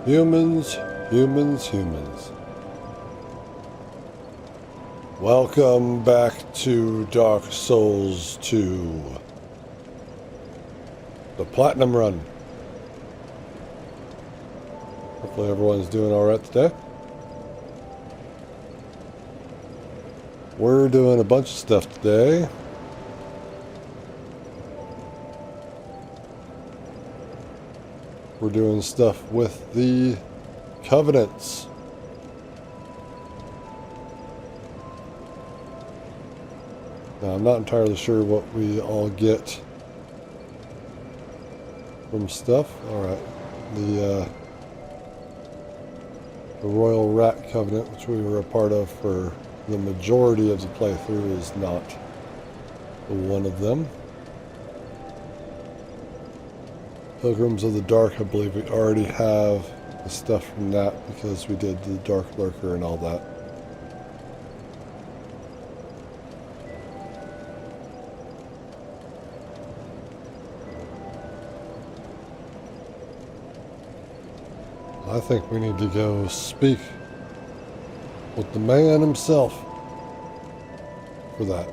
Humans, humans, humans. Welcome back to Dark Souls 2. The Platinum Run. Hopefully everyone's doing alright today. We're doing a bunch of stuff today. We're doing stuff with the Covenants. Now, I'm not entirely sure what we all get from stuff. Alright. The Royal Rat Covenant, which we were a part of for the majority of the playthrough, is not one of them. Pilgrims of the Dark, I believe we already have the stuff from that because we did the Dark Lurker and all that. I think we need to go speak with the man himself for that.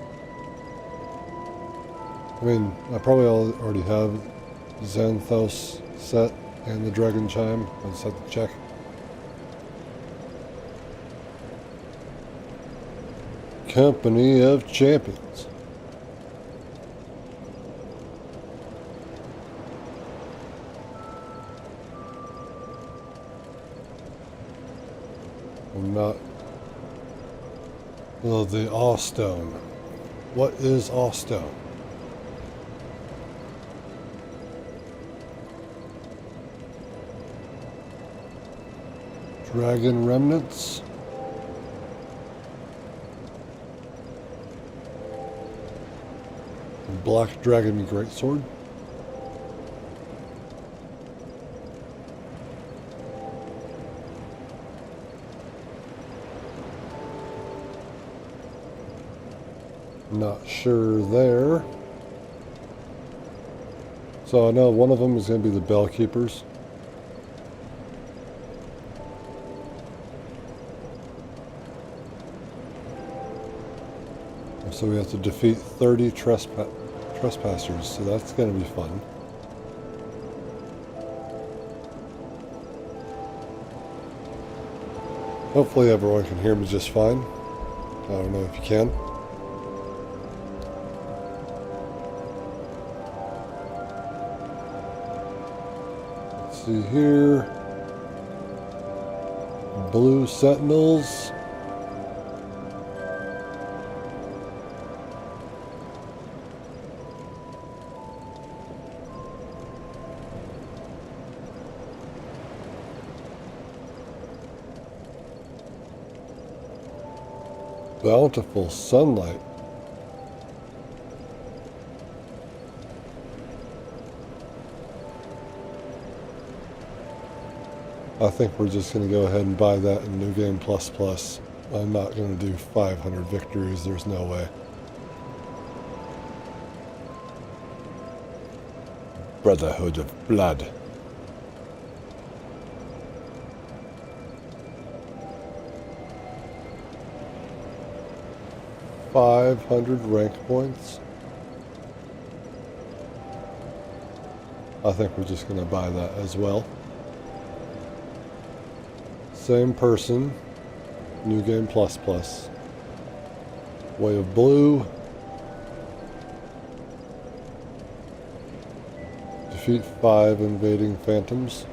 I mean, I probably already have Xanthos set and the Dragon Chime. I just have to check. Company of Champions. I'm not... Well, the Awstone. What is Awstone? Dragon Remnants. Black Dragon Greatsword. Not sure there. So I know one of them is going to be the Bellkeepers. So we have to defeat 30 trespassers, so that's going to be fun. Hopefully everyone can hear me just fine. I don't know if you can. Let's see here. Blue Sentinels. Bountiful sunlight. I think we're just going to go ahead and buy that in New Game Plus Plus. I'm not going to do 500 victories, there's no way. Brotherhood of Blood. $500 rank points. I think we're just going to buy that as well. Same person, New Game Plus Plus. Way of Blue. Defeat 5 invading phantoms.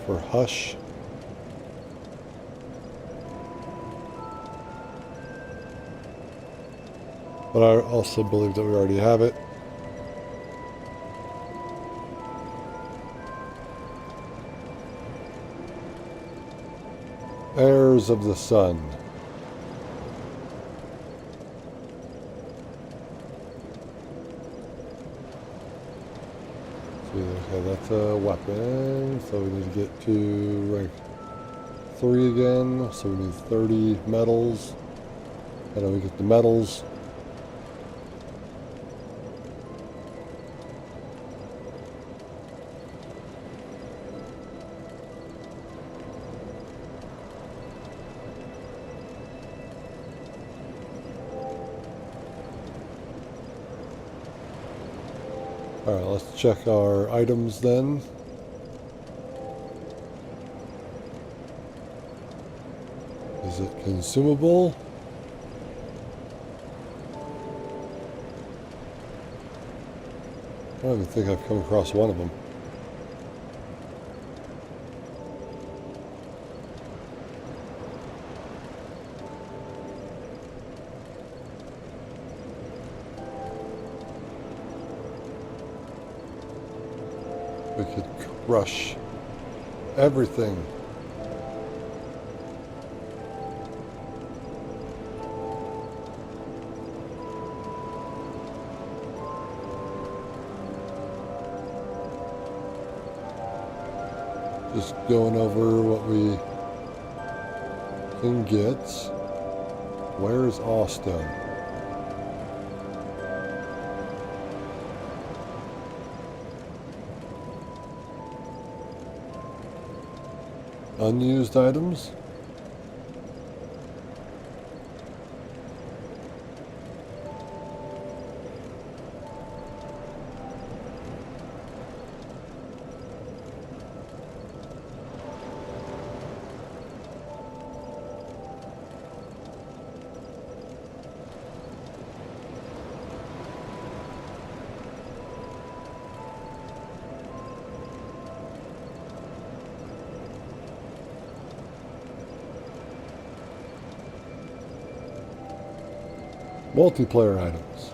For Hush. But I also believe that we already have it. Heirs of the Sun. See, okay, that's a weapon. So we need to get to rank 3 again. So we need 30 medals. And then we get the medals. Alright, let's check our items then. Is it consumable? I don't even think I've come across one of them. We could crush everything. Just going over what we can get. Where's Austin? Unused items. Multiplayer items.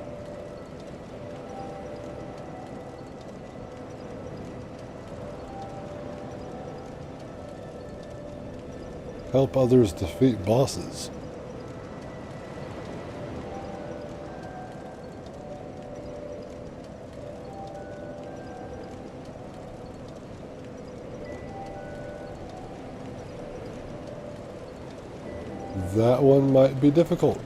Help others defeat bosses. That one might be difficult.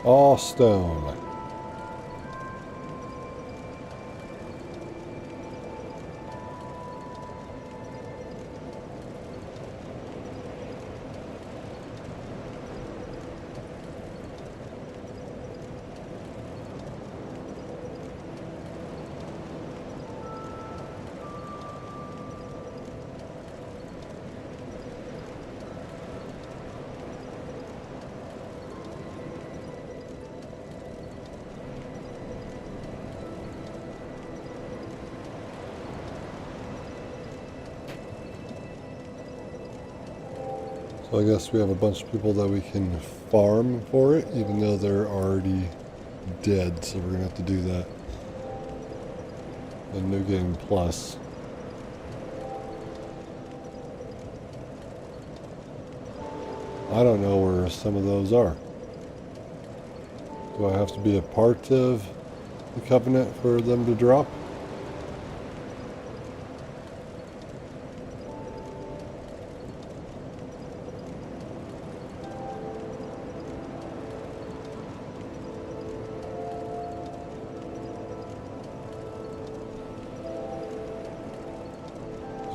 All stone. So I guess we have a bunch of people that we can farm for it, even though they're already dead. So we're going to have to do that. And New Game Plus. I don't know where some of those are. Do I have to be a part of the Covenant for them to drop?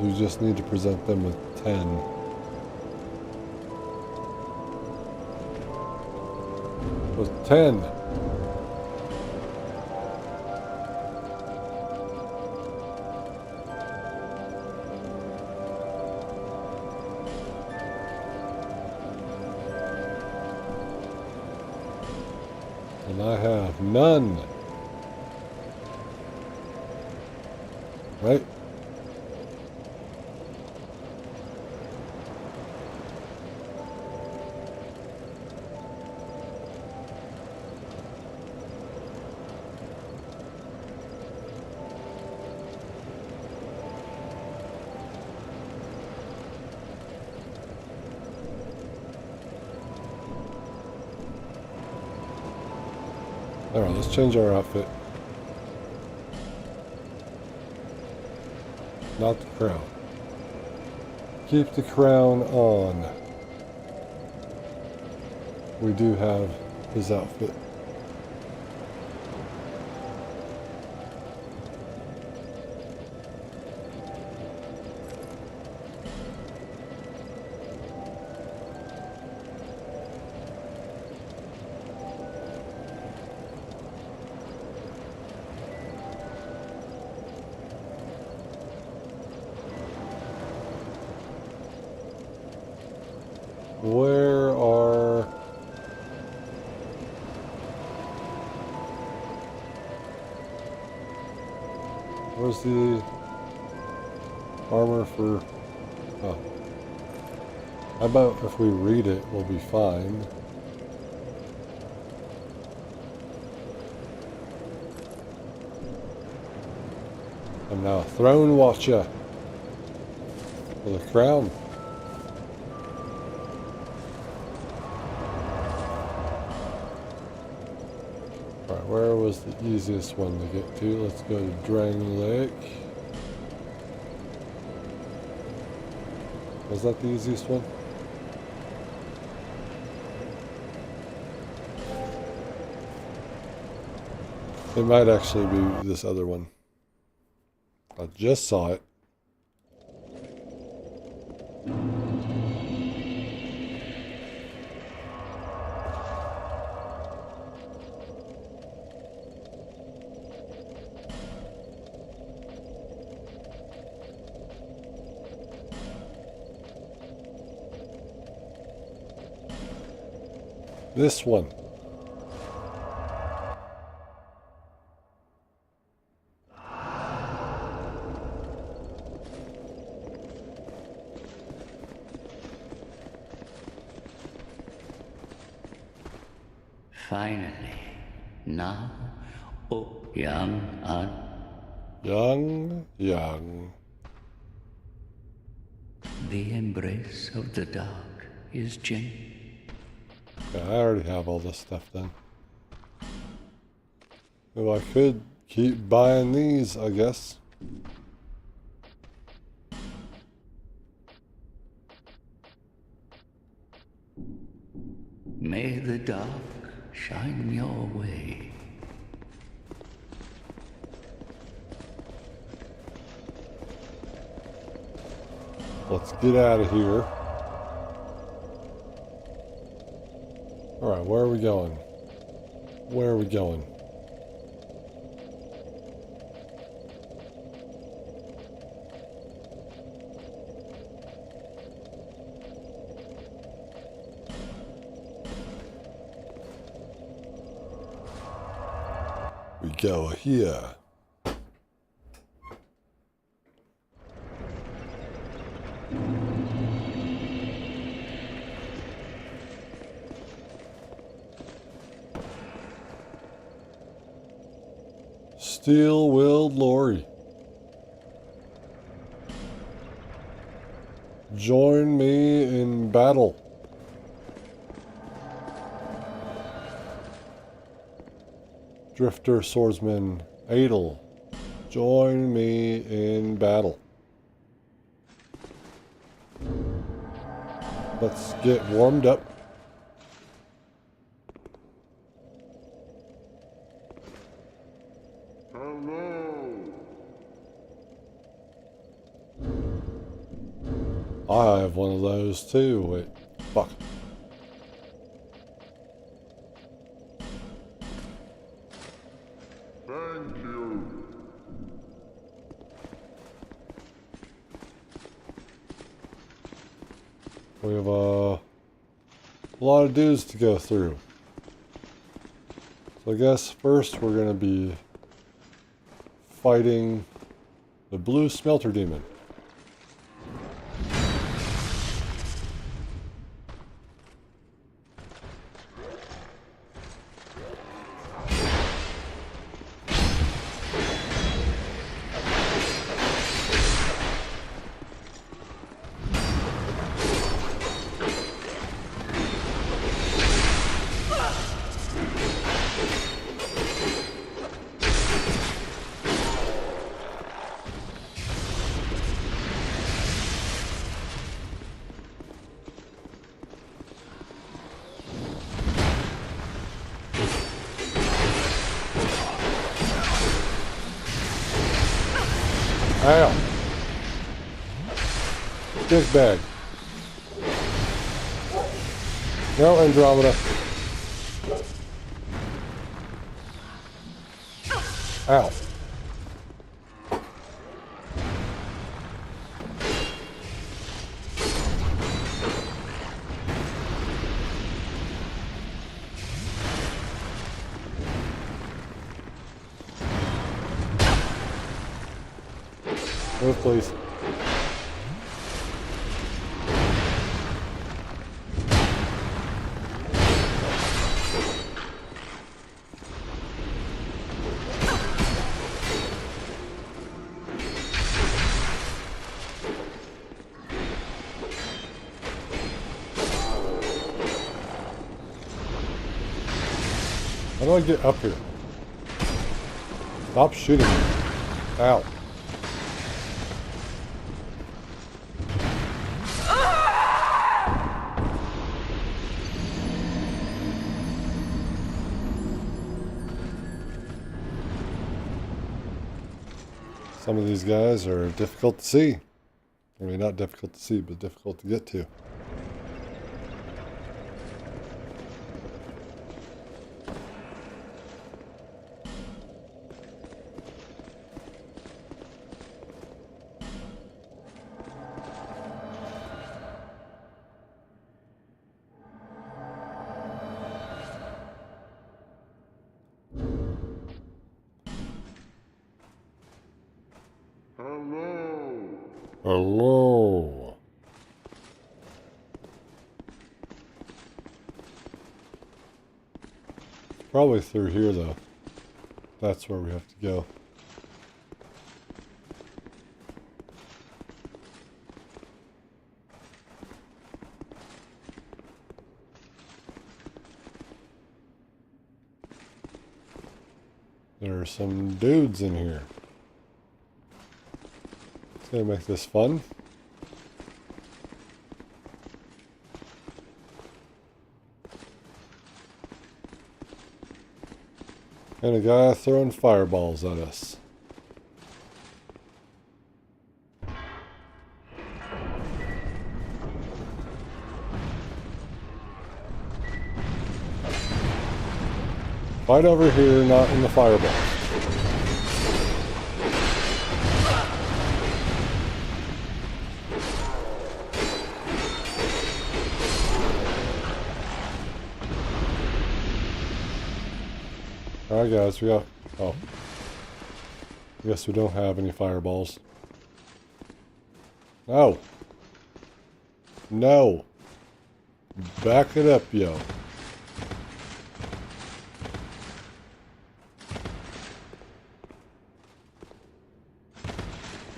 We just need to present them with 10. With 10. And I have none. Right? Alright, let's change our outfit. Not the crown. Keep the crown on. We do have his outfit. Where's the armor for... Oh. How about if we read it, we'll be fine. I'm now a throne watcher for the crown. Alright, where was the easiest one to get to? Let's go to Drang Lake. Was that the easiest one? It might actually be this other one. I just saw it. This one. Finally, now, oh, young. The embrace of the dark is gentle. Yeah, I already have all this stuff done. Well, I could keep buying these, I guess. May the dark shine your way. Let's get out of here. Alright, where are we going? Where are we going? We go here. Steel-willed Lori. Join me in battle. Drifter Swordsman Adel. Join me in battle. Let's get warmed up. I have one of those too. Wait, fuck. Thank you. We have a lot of dudes to go through. So I guess first we're going to be fighting the Blue Smelter Demon. Ow. Dick bag. No, Andromeda. Ow. Move, please. How do I get up here? Stop shooting me. Ow. Some of these guys are difficult to see. I mean, not difficult to see, but difficult to get to. Hello. Probably through here, though. That's where we have to go. There are some dudes in here. It's gonna make this fun. And a guy throwing fireballs at us. Fight over here, not in the fireball. Alright guys, we got... Oh. I guess we don't have any fireballs. No. No. Back it up, yo.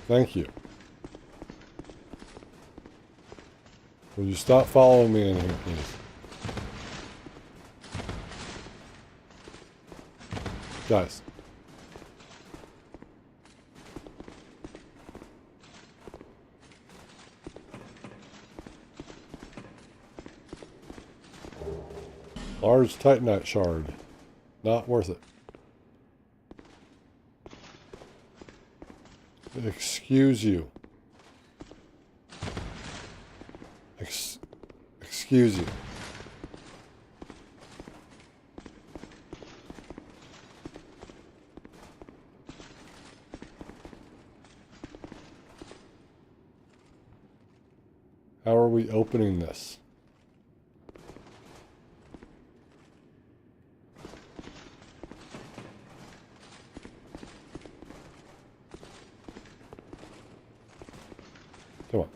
Thank you. Will you stop following me in here, please? Guys. Large titanite shard. Not worth it. Excuse you. Excuse you. How are we opening this? Come on.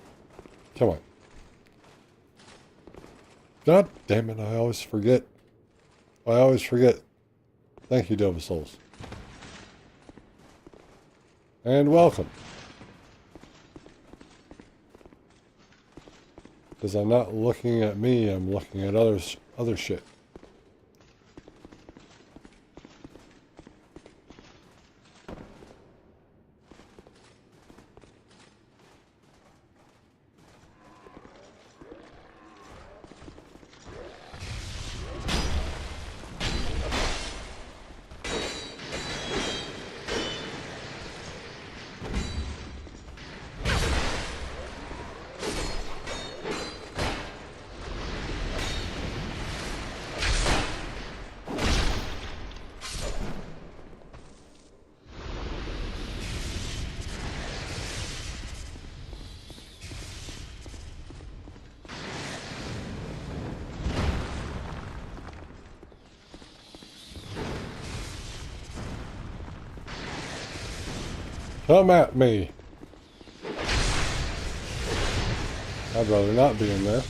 Come on. God damn it, I always forget. I always forget. Thank you, Dova Souls. And welcome. Because I'm not looking at me, I'm looking at other shit. Come at me. I'd rather not be in there.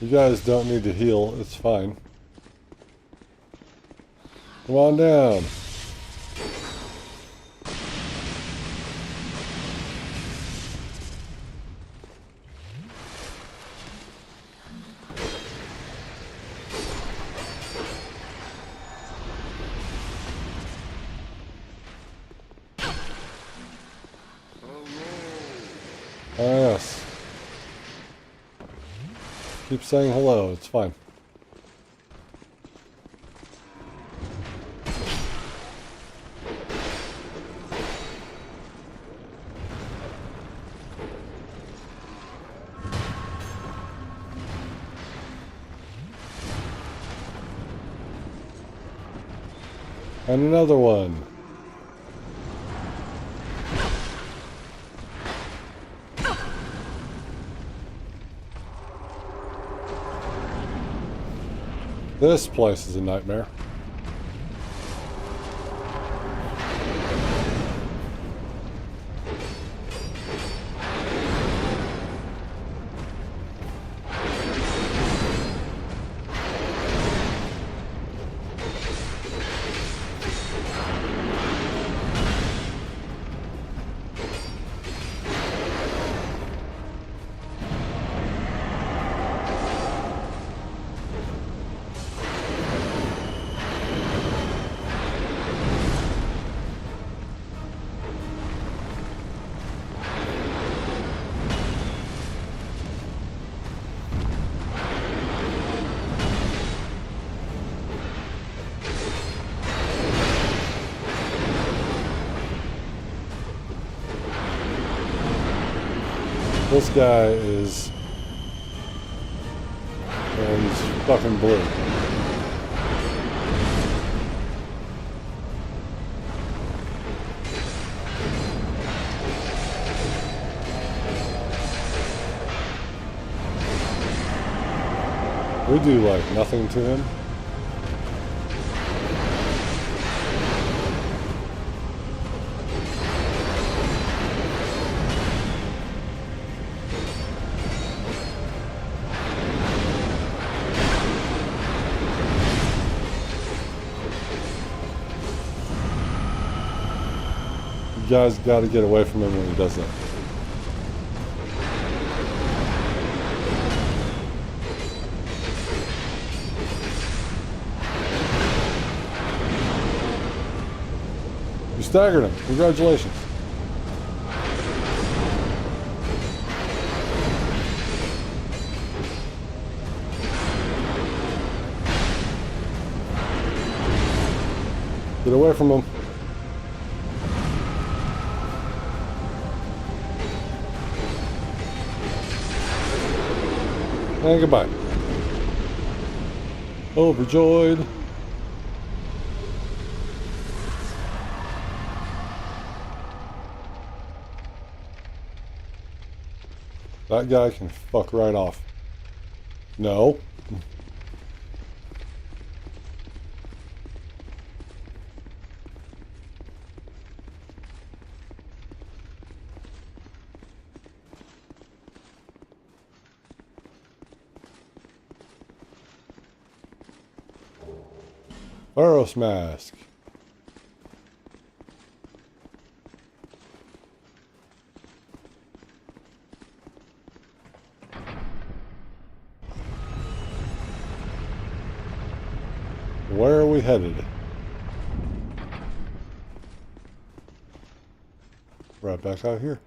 You guys don't need to heal, it's fine. Come on down. Ah, yes. Keep saying hello, it's fine. And another one. This place is a nightmare. This guy is... and he's fucking blue. We do like nothing to him. You guys got to get away from him when he does that. You staggered him. Congratulations. Get away from him. And goodbye. Overjoyed. That guy can fuck right off. No. Eros mask. Where are we headed? Right back out here.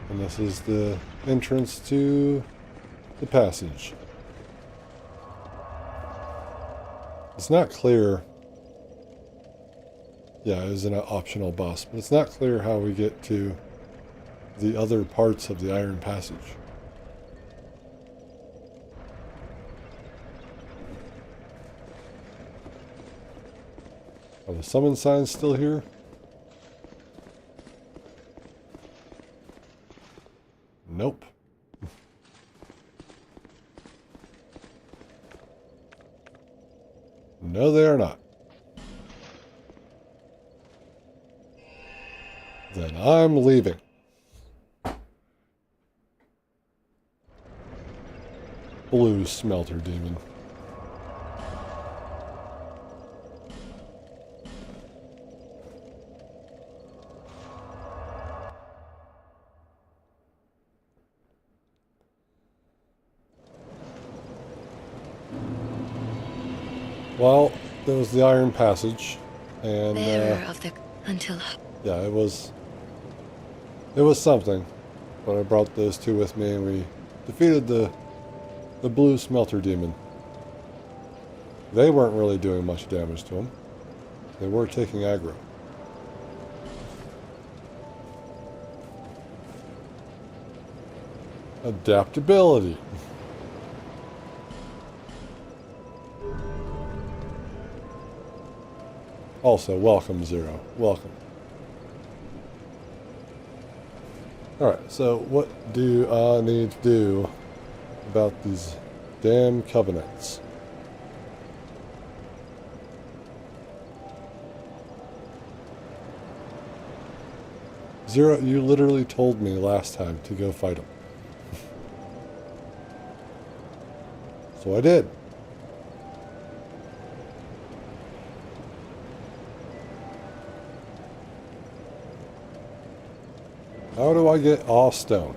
And this is the entrance to the passage. It's not clear. Yeah, it is an optional boss, but it's not clear how we get to the other parts of the Iron Passage. Are the summon signs still here? Nope. No, they are not. Then I'm leaving. Blue Smelter Demon. Well, there was the Iron Passage, and Bearer of the until yeah, it was something. But I brought those two with me, and we defeated the Blue Smelter Demon. They weren't really doing much damage to him. They were taking aggro. Adaptability. Also, welcome, Zero. Welcome. Alright, so what do I need to do about these damn covenants? Zero, you literally told me last time to go fight them. So I did. How do I get off stone?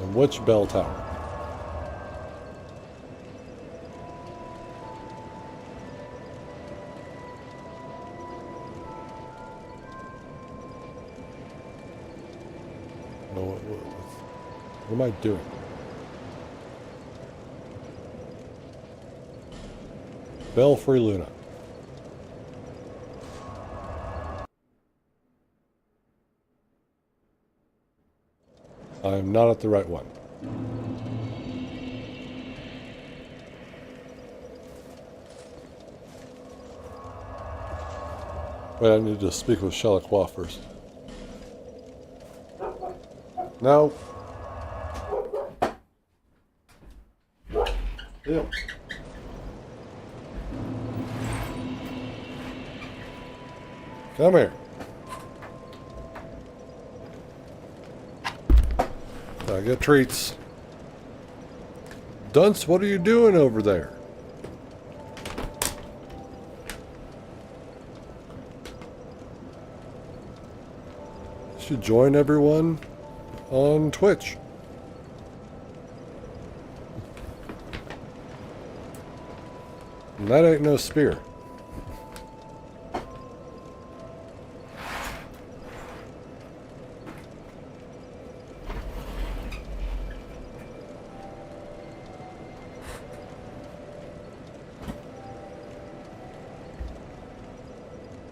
And which bell tower? No, what am I doing? Belfry Luna. I'm not at the right one. Wait, I need to speak with Shalakwa first. No. Yeah. Come here. I get treats. Dunce, what are you doing over there? You should join everyone on Twitch. And that ain't no spear.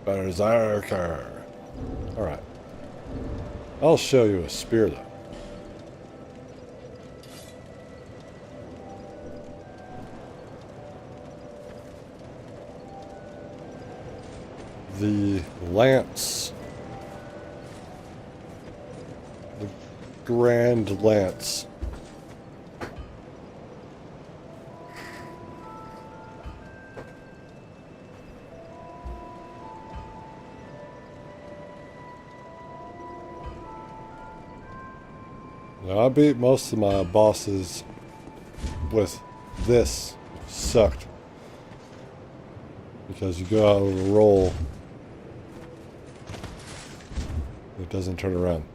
Berserker. Alright. I'll show you a spear though. The lance. The grand lance. Now, I beat most of my bosses with this. Sucked. Because you go out of a roll, it doesn't turn around.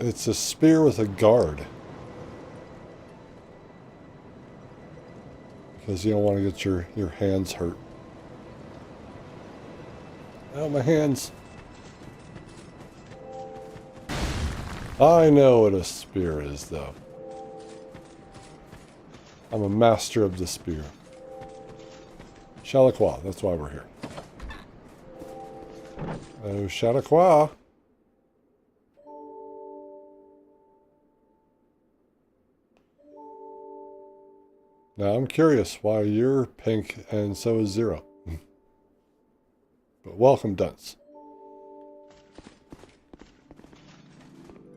It's a spear with a guard. Because you don't want to get your hands hurt. Ow, my hands. I know what a spear is, though. I'm a master of the spear. Shalakwa, that's why we're here. Oh, Shalakwa. Now I'm curious why you're pink and so is Zero. But welcome, Dunce.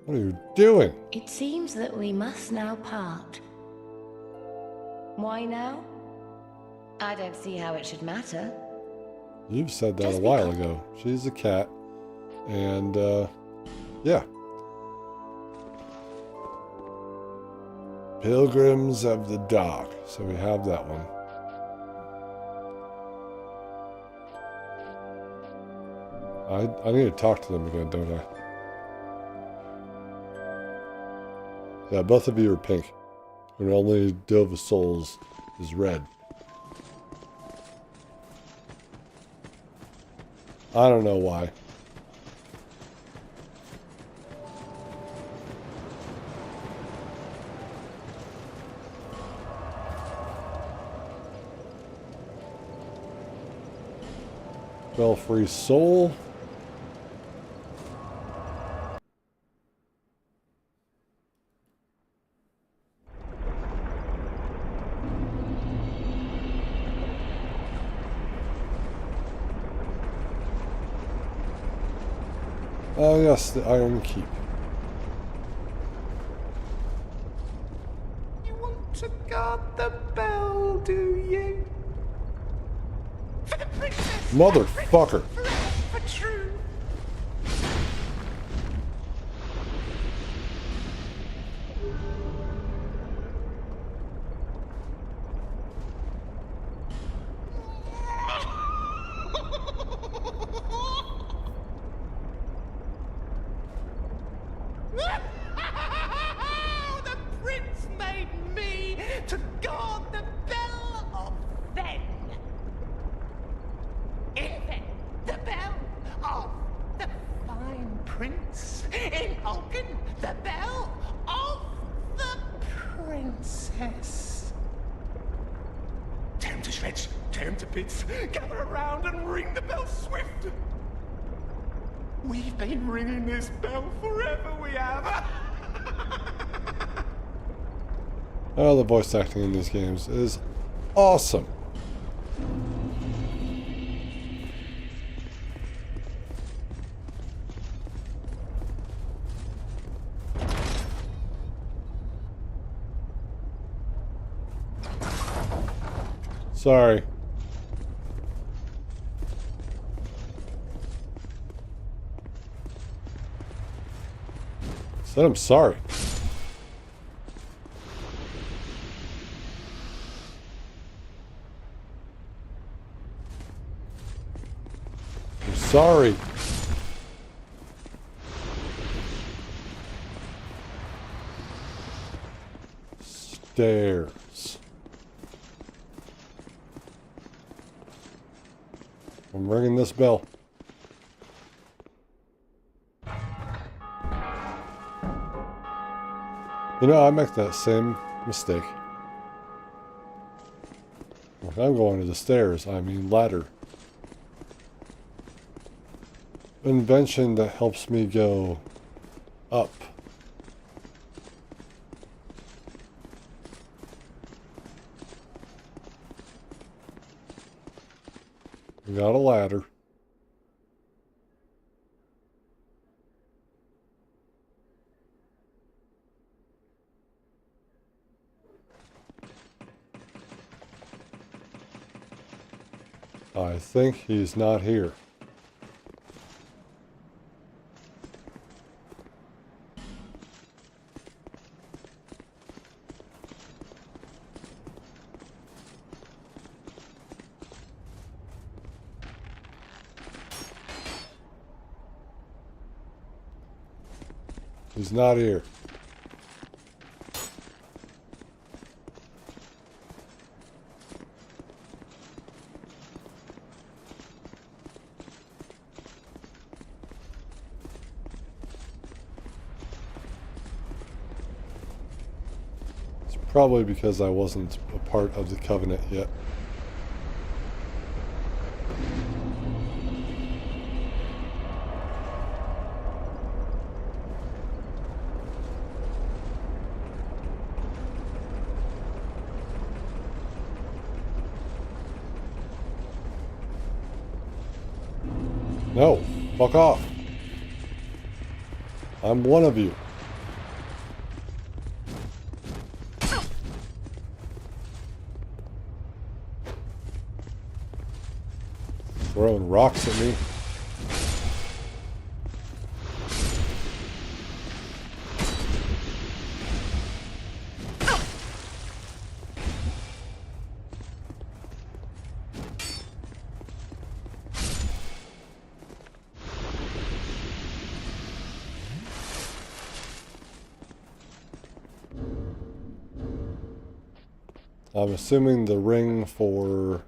What are you doing? It seems that we must now part. Why now? I don't see how it should matter. You've said that a while ago. She's a cat. And, yeah. Pilgrims of the Dark. So we have that one. I need to talk to them again, don't I? Yeah, both of you are pink. And only Dove of Souls is red. I don't know why. Spell-free soul. Oh yes, the Iron Keep. You want to guard the bell, do you? For the princess! Motherfucker! For true! The prince made me to guard the bell of Ven. In Ven, the bell of the fine prince. In Alken, the bell of the princess. Tear him to shreds, tear him to bits, gather around and ring the bell swift. We've been ringing this bell forever, we have. Oh, the voice acting in these games is awesome. Sorry. Said I'm sorry. I'm sorry. Stairs. I'm ringing this bell. You know, I make that same mistake. When I'm going to the stairs, I mean ladder. Invention that helps me go up. We got a ladder. I think he's not here. He's not here. It's probably because I wasn't a part of the Covenant yet. No, fuck off. I'm one of you. Throwing rocks at me. I'm assuming the ring for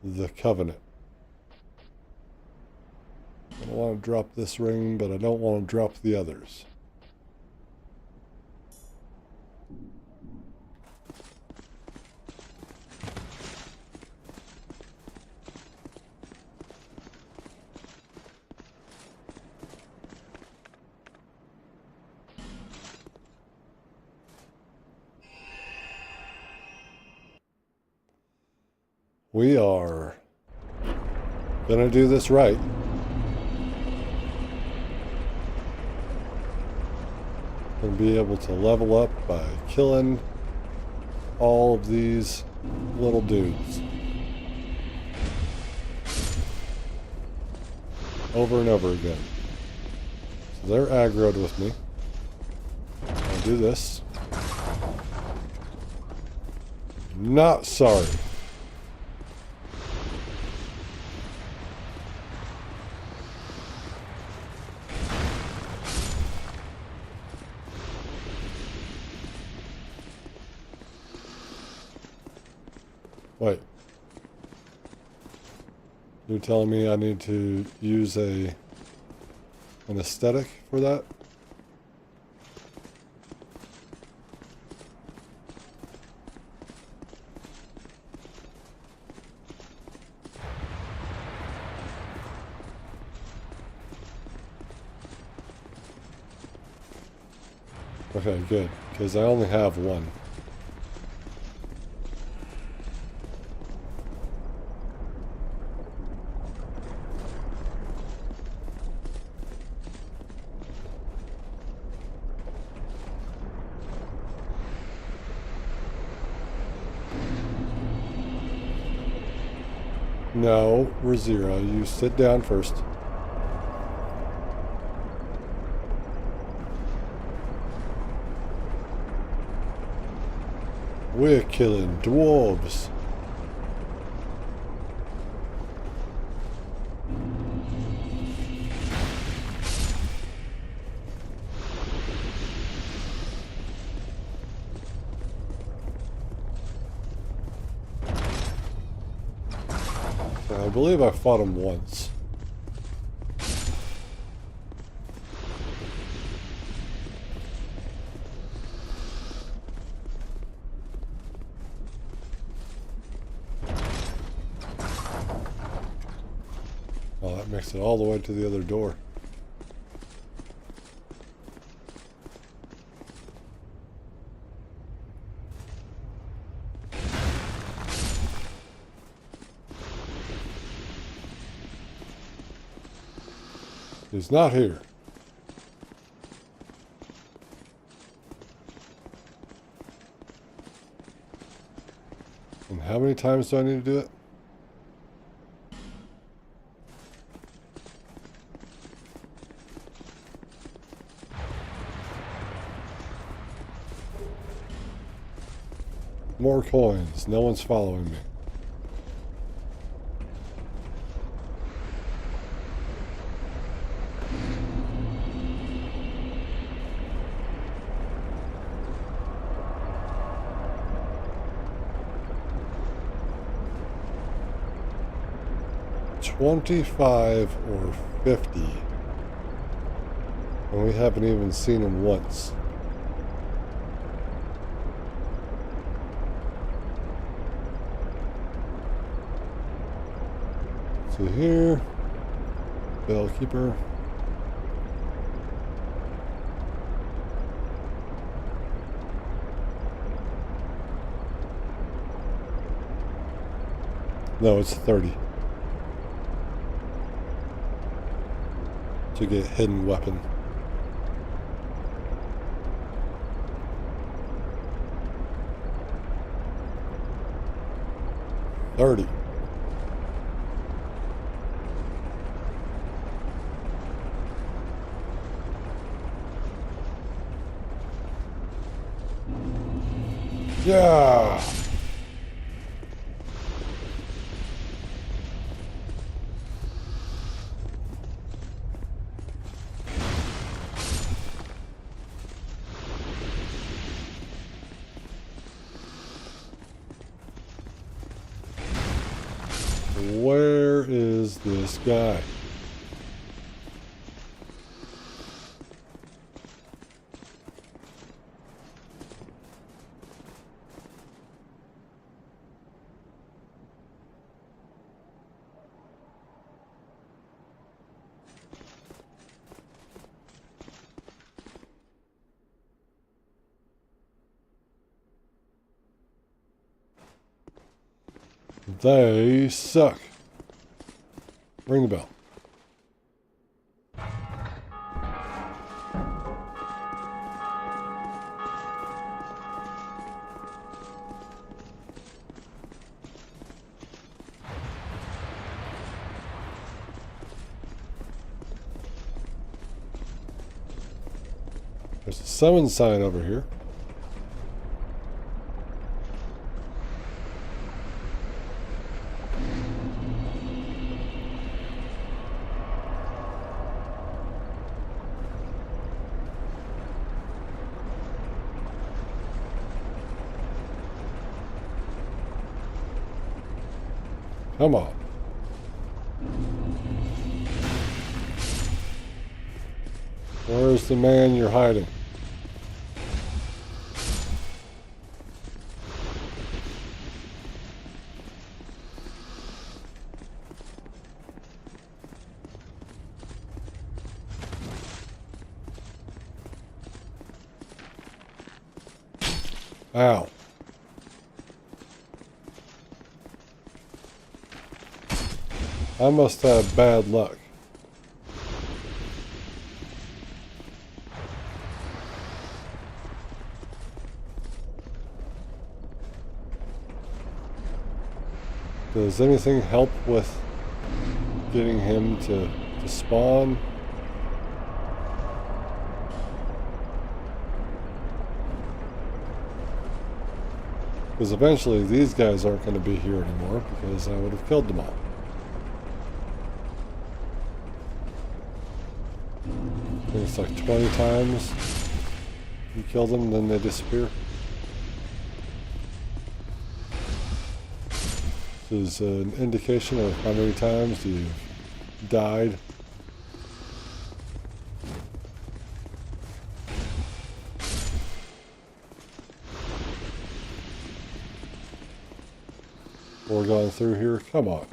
the Covenant. I don't want to drop this ring, but I don't want to drop the others. We are gonna do this right. Gonna be able to level up by killing all of these little dudes over and over again. So they're aggroed with me. I'll do this. Not sorry. Wait. You're telling me I need to use an aesthetic for that? Okay, good. Because I only have one. No, Razira, you sit down first. We're killing dwarves. I believe I fought him once. Oh, that makes it all the way to the other door. He's not here. And how many times do I need to do it? More coins. No one's following me. $25 or $50, and we haven't even seen him once. So here, Bellkeeper. No, it's 30. to get hidden weapon. $30. Yeah. Where is this guy? They suck. Ring the bell. There's a summon sign over here. Come on. Where's the man you're hiding? Ow. I must have bad luck. Does anything help with getting him to spawn? Because eventually these guys aren't going to be here anymore because I would have killed them all. I think it's like 20 times you kill them, then they disappear. This is an indication of how many times you've died. We're going through here. Come on.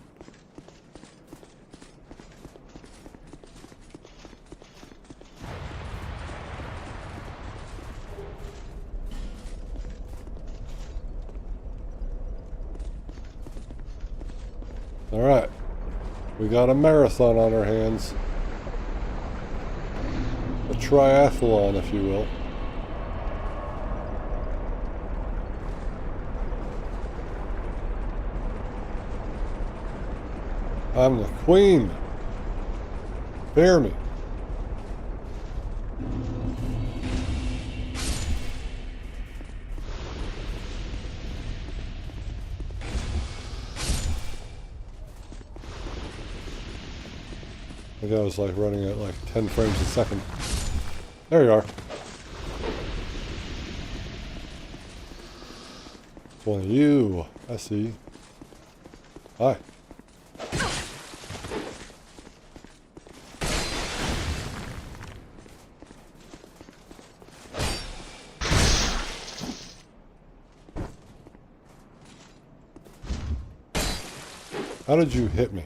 All right. We got a marathon on our hands. A triathlon, if you will. I'm the queen. Bear me. I think I was like running at like 10 frames a second. There you are. It's one of you. I see. Hi. How did you hit me?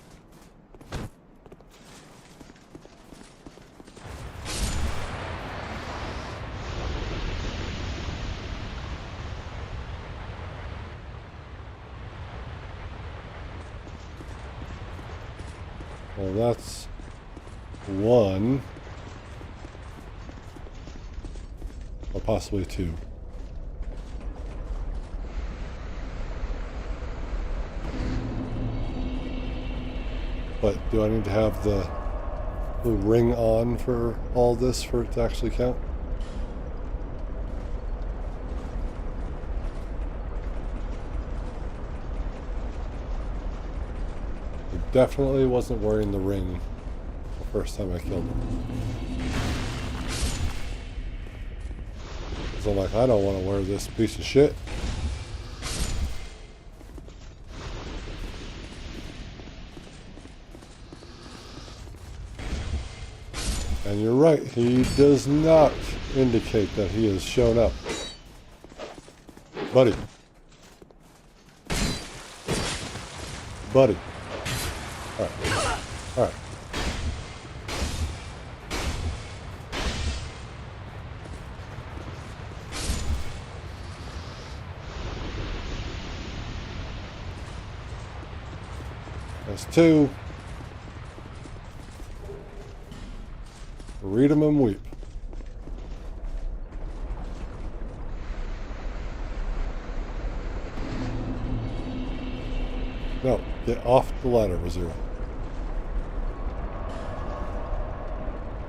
Well, that's one, or possibly two. But do I need to have the ring on for all this for it to actually count? I definitely wasn't wearing the ring the first time I killed him. So I'm like, I don't want to wear this piece of shit. And you're right, he does not indicate that he has shown up. Buddy. Buddy. Alright. Alright. That's two. Read 'em and weep. No, get off the ladder, Zero.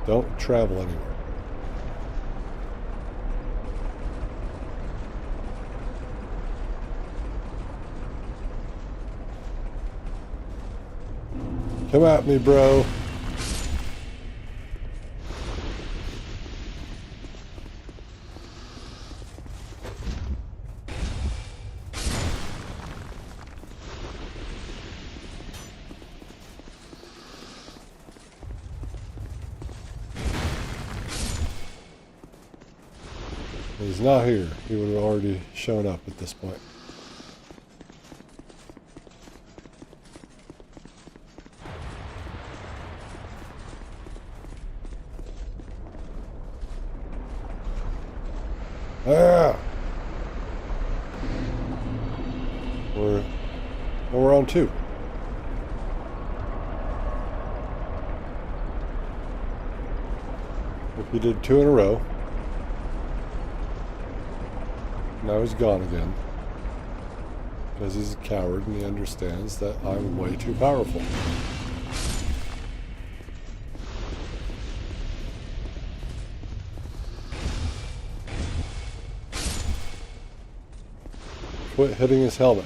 Don't travel anywhere. Come at me, bro. He's not here. He would have already shown up at this point. Ah! We're on two. If you did two in a row. Now he's gone again. Because he's a coward and he understands that I'm way too powerful. Quit hitting his helmet.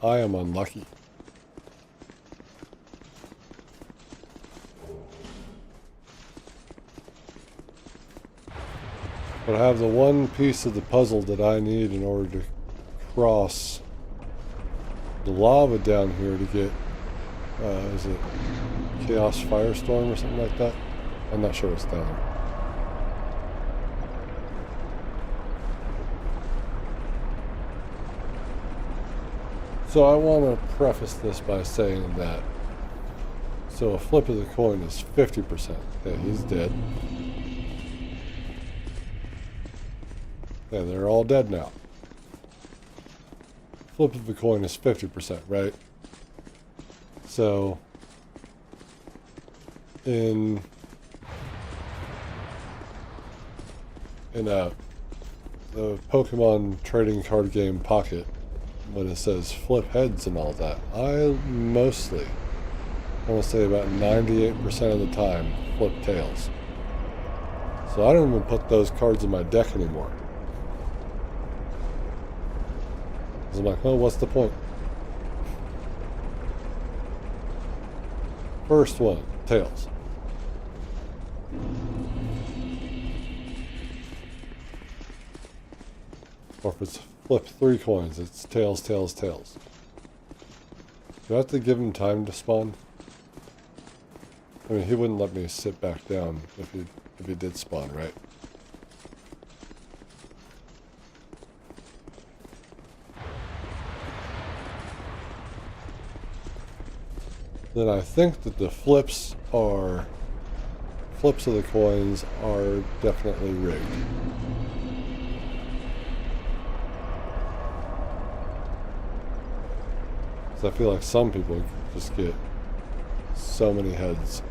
I am unlucky. But I have the one piece of the puzzle that I need in order to cross the lava down here to get, is it Chaos Firestorm or something like that? I'm not sure what's down there. So I want to preface this by saying that, so a flip of the coin is 50%. Yeah, he's dead. Yeah, they're all dead now. Flip of the coin is 50%, right? So, in the Pokemon trading card game Pocket, when it says flip heads and all that, I mostly, I want to say about 98% of the time, flip tails. So I don't even put those cards in my deck anymore. I'm like, oh, what's the point? First one, tails. Or if it's flip 3 coins, it's tails, tails, tails. Do I have to give him time to spawn? I mean, he wouldn't let me sit back down if he did spawn, right? Then I think that the flips of the coins are definitely rigged. I feel like some people just get so many heads.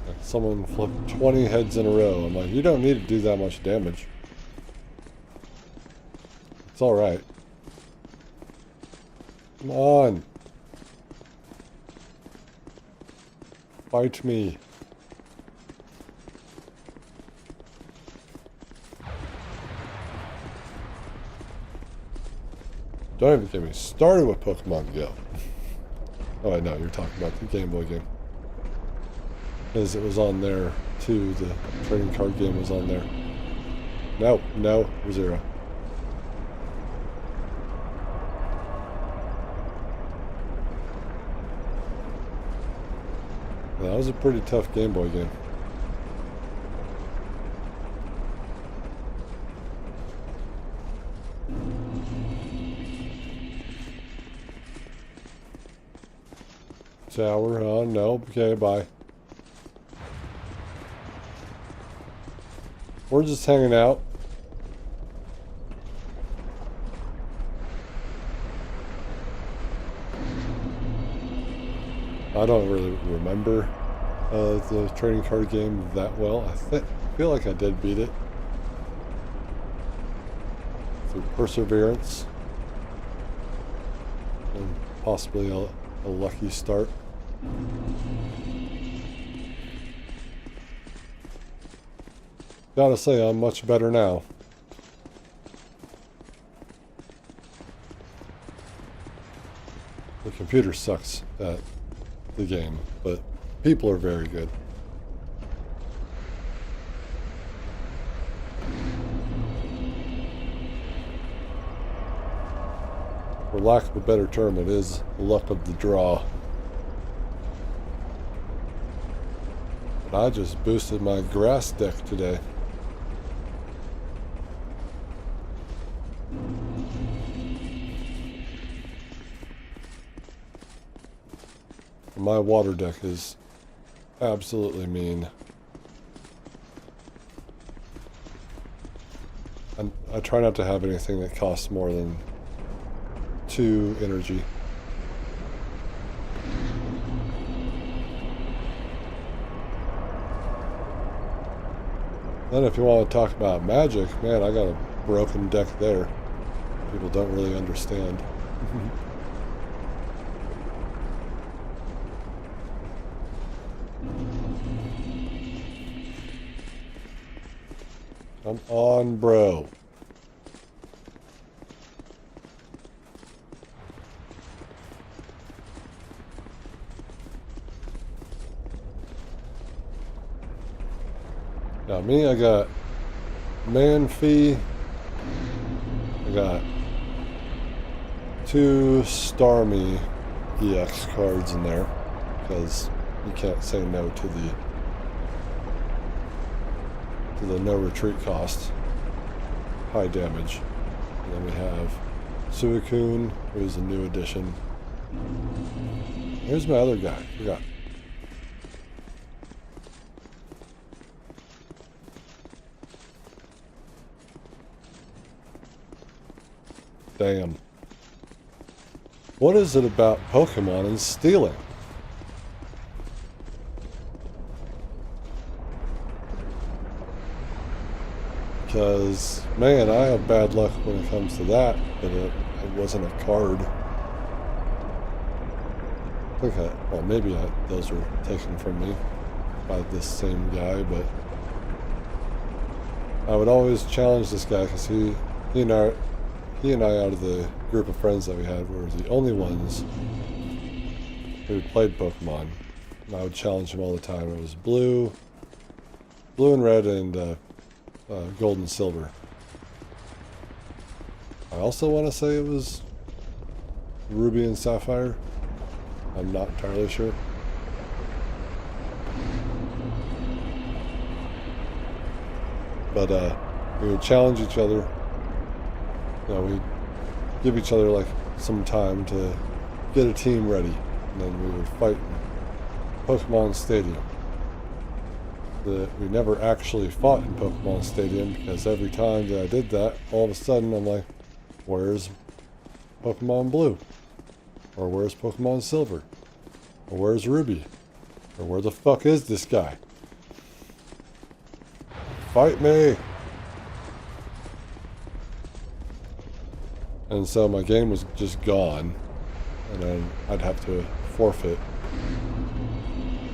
Like someone flipped 20 heads in a row. I'm like, you don't need to do that much damage. It's alright. Come on. Fight me. Don't even get me started with Pokemon Go. Oh, I know, you're talking about the Game Boy game. Because it was on there, too. The trading card game was on there. No, no, zero. That was a pretty tough Game Boy game. Tower, oh no, okay, bye. We're just hanging out. I don't really remember the trading card game that well. I feel like I did beat it through perseverance and possibly a lucky start. Gotta say, I'm much better now. The computer sucks at the game, but people are very good. For lack of a better term, it is luck of the draw. But I just boosted my grass deck today. My water deck is absolutely mean. I try not to have anything that costs more than 2 energy. Then if you want to talk about magic, man, I got a broken deck there. People don't really understand. Come on, bro. Now me, I got Manphy. I got 2 Starmie EX cards in there because you can't say no to the no retreat cost, high damage. And then we have Suicune, who's a new addition. Here's my other guy, forgot. Damn. What is it about Pokemon and stealing? Because, man, I have bad luck when it comes to that, but it wasn't a card. I think well, maybe those were taken from me by this same guy, but I would always challenge this guy because he and I, out of the group of friends that we had, were the only ones who played Pokemon. And I would challenge him all the time. It was blue and red, and gold and silver. I also want to say it was ruby and sapphire. I'm not entirely sure. But we would challenge each other. You know, we'd give each other like some time to get a team ready, and then we would fight in Pokemon Stadium. that we never actually fought in Pokemon Stadium, because every time that I did that, all of a sudden I'm like, where's Pokemon Blue? Or where's Pokemon Silver? Or where's Ruby? Or where the fuck is this guy? Fight me! And so my game was just gone, and then I'd have to forfeit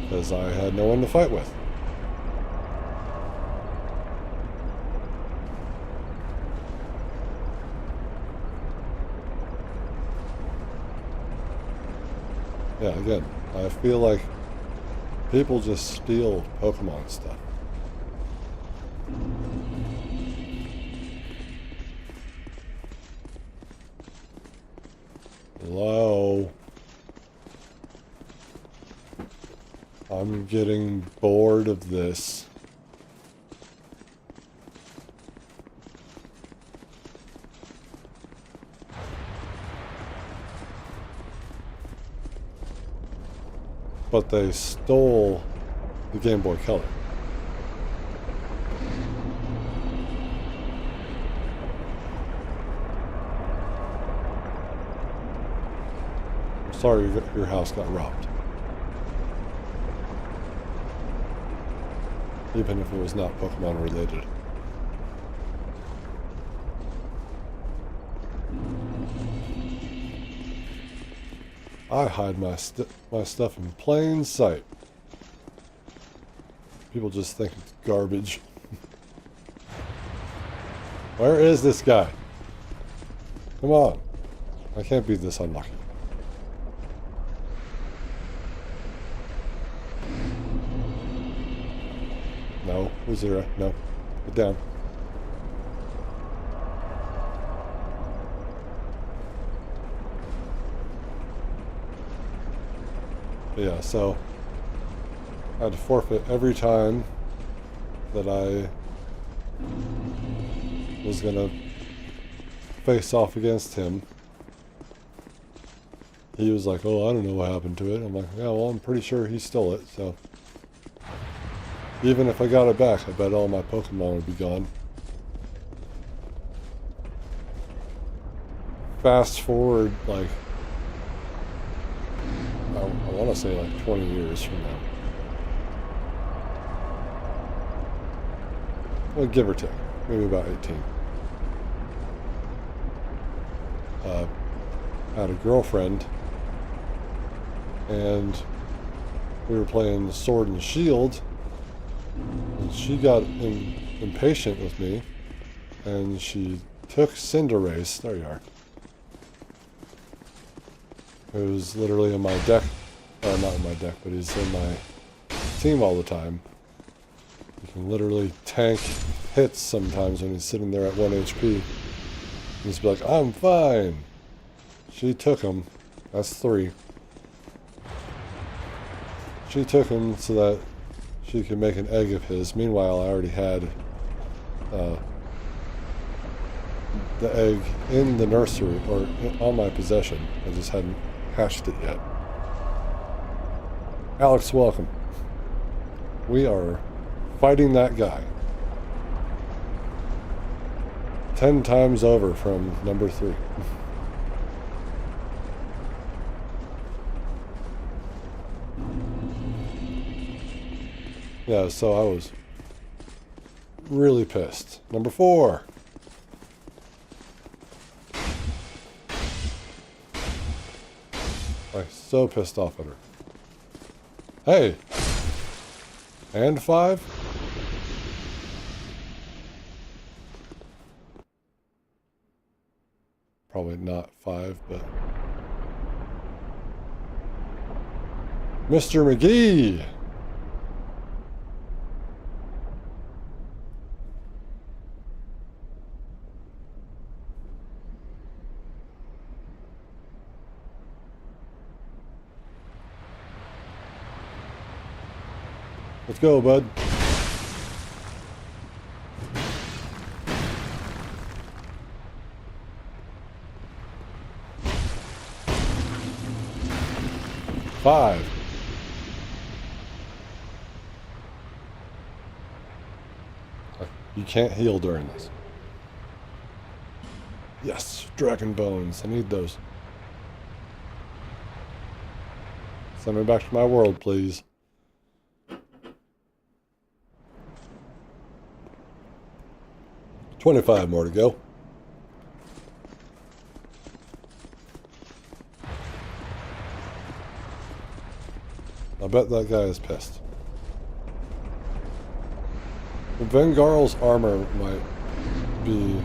because I had no one to fight with. Yeah, again, I feel like people just steal Pokemon stuff. Hello? I'm getting bored of this. But they stole the Game Boy Color. I'm sorry your house got robbed. Even if it was not Pokemon related. I hide my stuff in plain sight. People just think it's garbage. Where is this guy? Come on. I can't be this unlucky. No, Zero. No. Get down. But yeah, so I had to forfeit every time that I was gonna face off against him. He was like, oh, I don't know what happened to it. I'm like, yeah, well, I'm pretty sure he stole it, so. Even if I got it back, I bet all my Pokemon would be gone. Fast forward, like, I want to say like 20 years from now. Well, give or take. Maybe about 18. I had a girlfriend, and we were playing Sword and Shield, and she got impatient with me, and she took Cinderace. There you are. It was literally in my deck, not in my deck, but he's in my team all the time. You can literally tank hits sometimes when he's sitting there at 1 HP. He's be like, I'm fine. She took him. That's 3. She took him so that she could make an egg of his. Meanwhile, I already had the egg in the nursery, or on my possession. I just hadn't hatched it yet. Alex, welcome. We are fighting that guy 10 times over from number 3. Yeah, so I was really pissed. Number 4. I'm so pissed off at her. Hey! And 5? Probably not 5, but... Mr. McGee! Let's go, bud. Five. You can't heal during this. Yes, dragon bones. I need those. Send me back to my world, please. $25 more to go. I bet that guy is pissed. Vengarl's armor might be,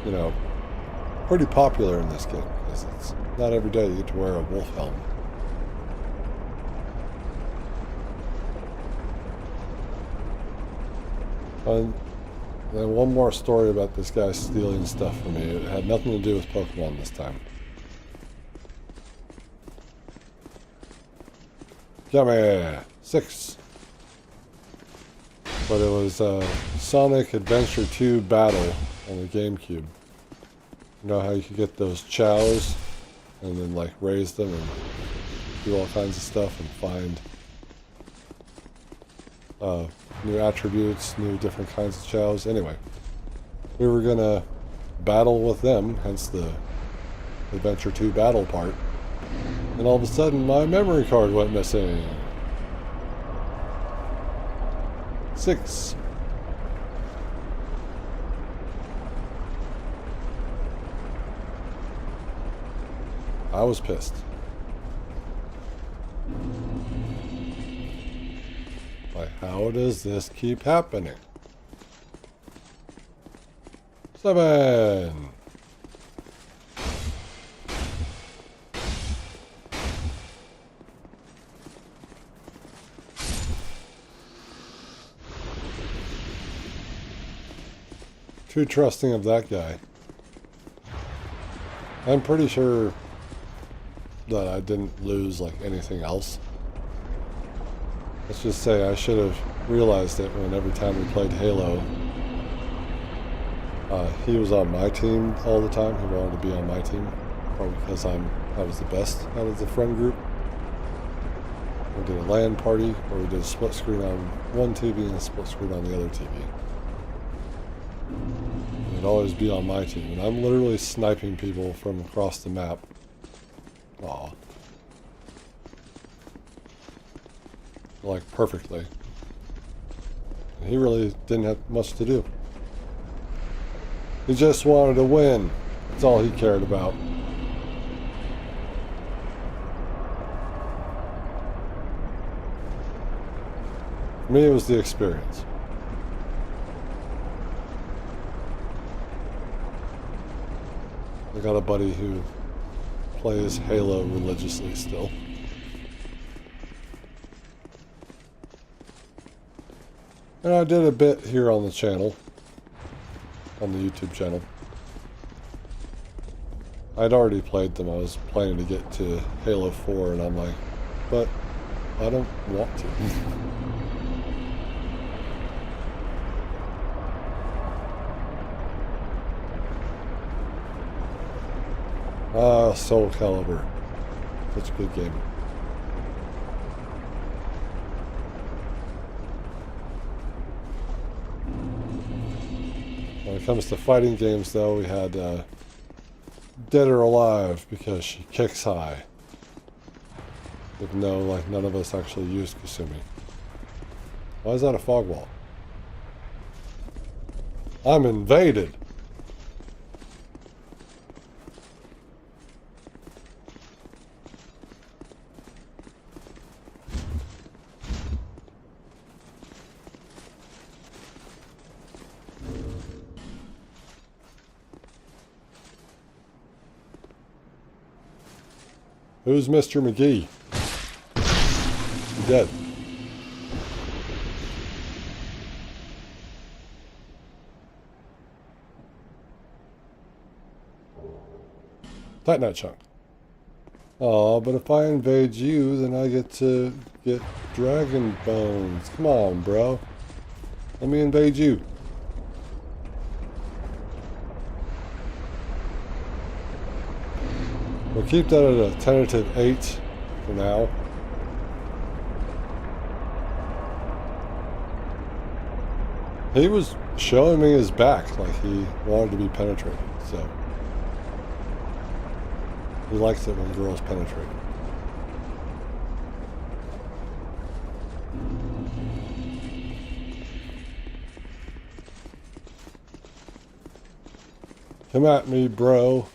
you know, pretty popular in this game, because it's not every day you get to wear a wolf helm. And then one more story about this guy stealing stuff from me. It had nothing to do with Pokemon this time. Yummy! 6. But it was Sonic Adventure 2 Battle on the GameCube. You know how you could get those chows and then like raise them and do all kinds of stuff and find new attributes, new different kinds of chows. Anyway, we were gonna battle with them, hence the Adventure 2 battle part. And all of a sudden, my memory card went missing. 6. I was pissed. Like, how does this keep happening? 7. Too trusting of that guy. I'm pretty sure that I didn't lose like anything else. Let's just say I should have realized it when every time we played Halo, he was on my team all the time. He wanted to be on my team, probably because I was the best out of the friend group. We did a LAN party where we did a split screen on one TV and a split screen on the other TV. He'd always be on my team, and I'm literally sniping people from across the map. Aw. Like, perfectly. And he really didn't have much to do. He just wanted to win. That's all he cared about. For me, it was the experience. I got a buddy who plays Halo religiously still. And I did a bit here on the channel, on the YouTube channel. I'd already played them. I was planning to get to Halo 4, and I'm like, but I don't want to. Soul Calibur. Such a good game. When it comes to fighting games, though, we had Dead or Alive, because she kicks high. Even though, like, none of us actually used Kasumi. Why is that a fog wall? I'm invaded! Who's Mr. McGee? He's dead. Titanite chunk. Oh, but if I invade you, then I get to get dragon bones. Come on, bro. Let me invade you. We'll keep that at a tentative 8 for now. He was showing me his back like he wanted to be penetrated, so he likes it when girls penetrate. Come at me, bro.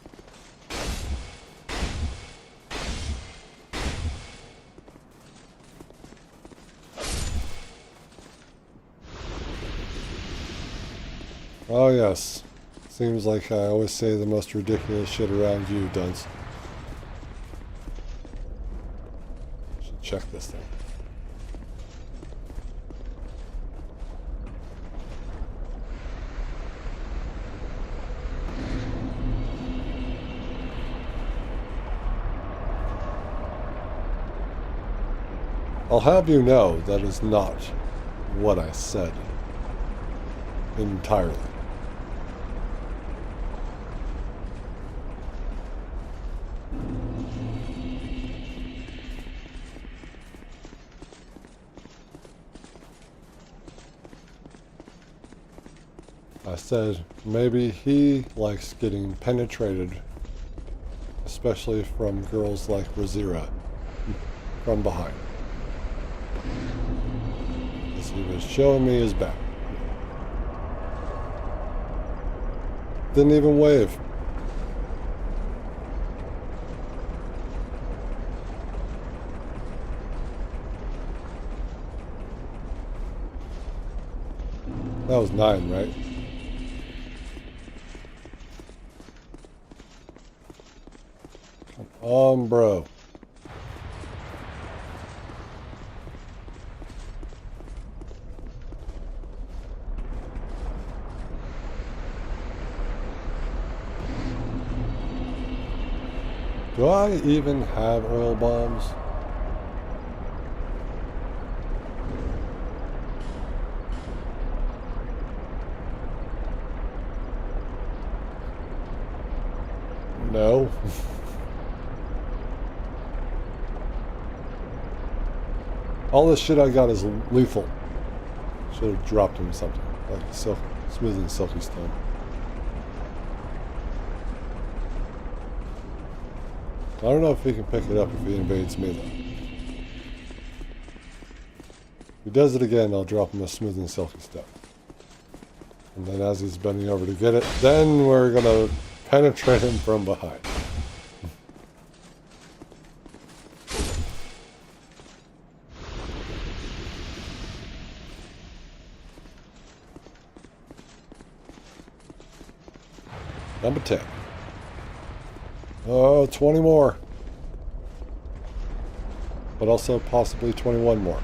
Oh yes. Seems like I always say the most ridiculous shit around you, dunce. Should check this thing. I'll have you know that is not what I said entirely. I said maybe he likes getting penetrated, especially from girls like Razira, from behind. Because he was showing me his back. Didn't even wave. That was 9, right? Come on, bro. Do I even have oil bombs? No. All this shit I got is lethal. Should have dropped him something, like smooth and silky stone. I don't know if he can pick it up if he invades me, though. If he does it again, I'll drop him a smooth and silky stone. And then as he's bending over to get it, then we're going to penetrate him from behind. Number 10. Oh, 20 more. But also possibly 21 more.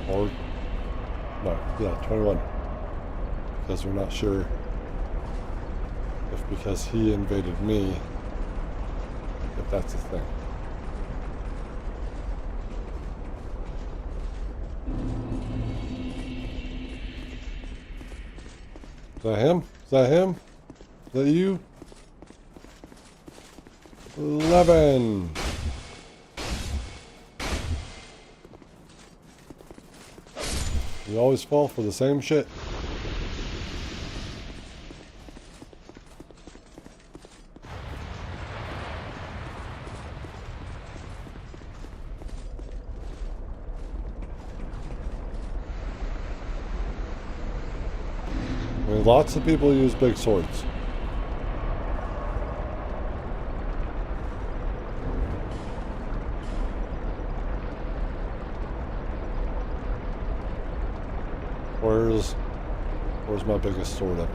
Or, no, yeah, 21. Because we're not sure if because he invaded me, if that's a thing. Is that him? Is that him? Is that you? 11. You always fall for the same shit. I mean, lots of people use big swords. Where's my biggest sword ever?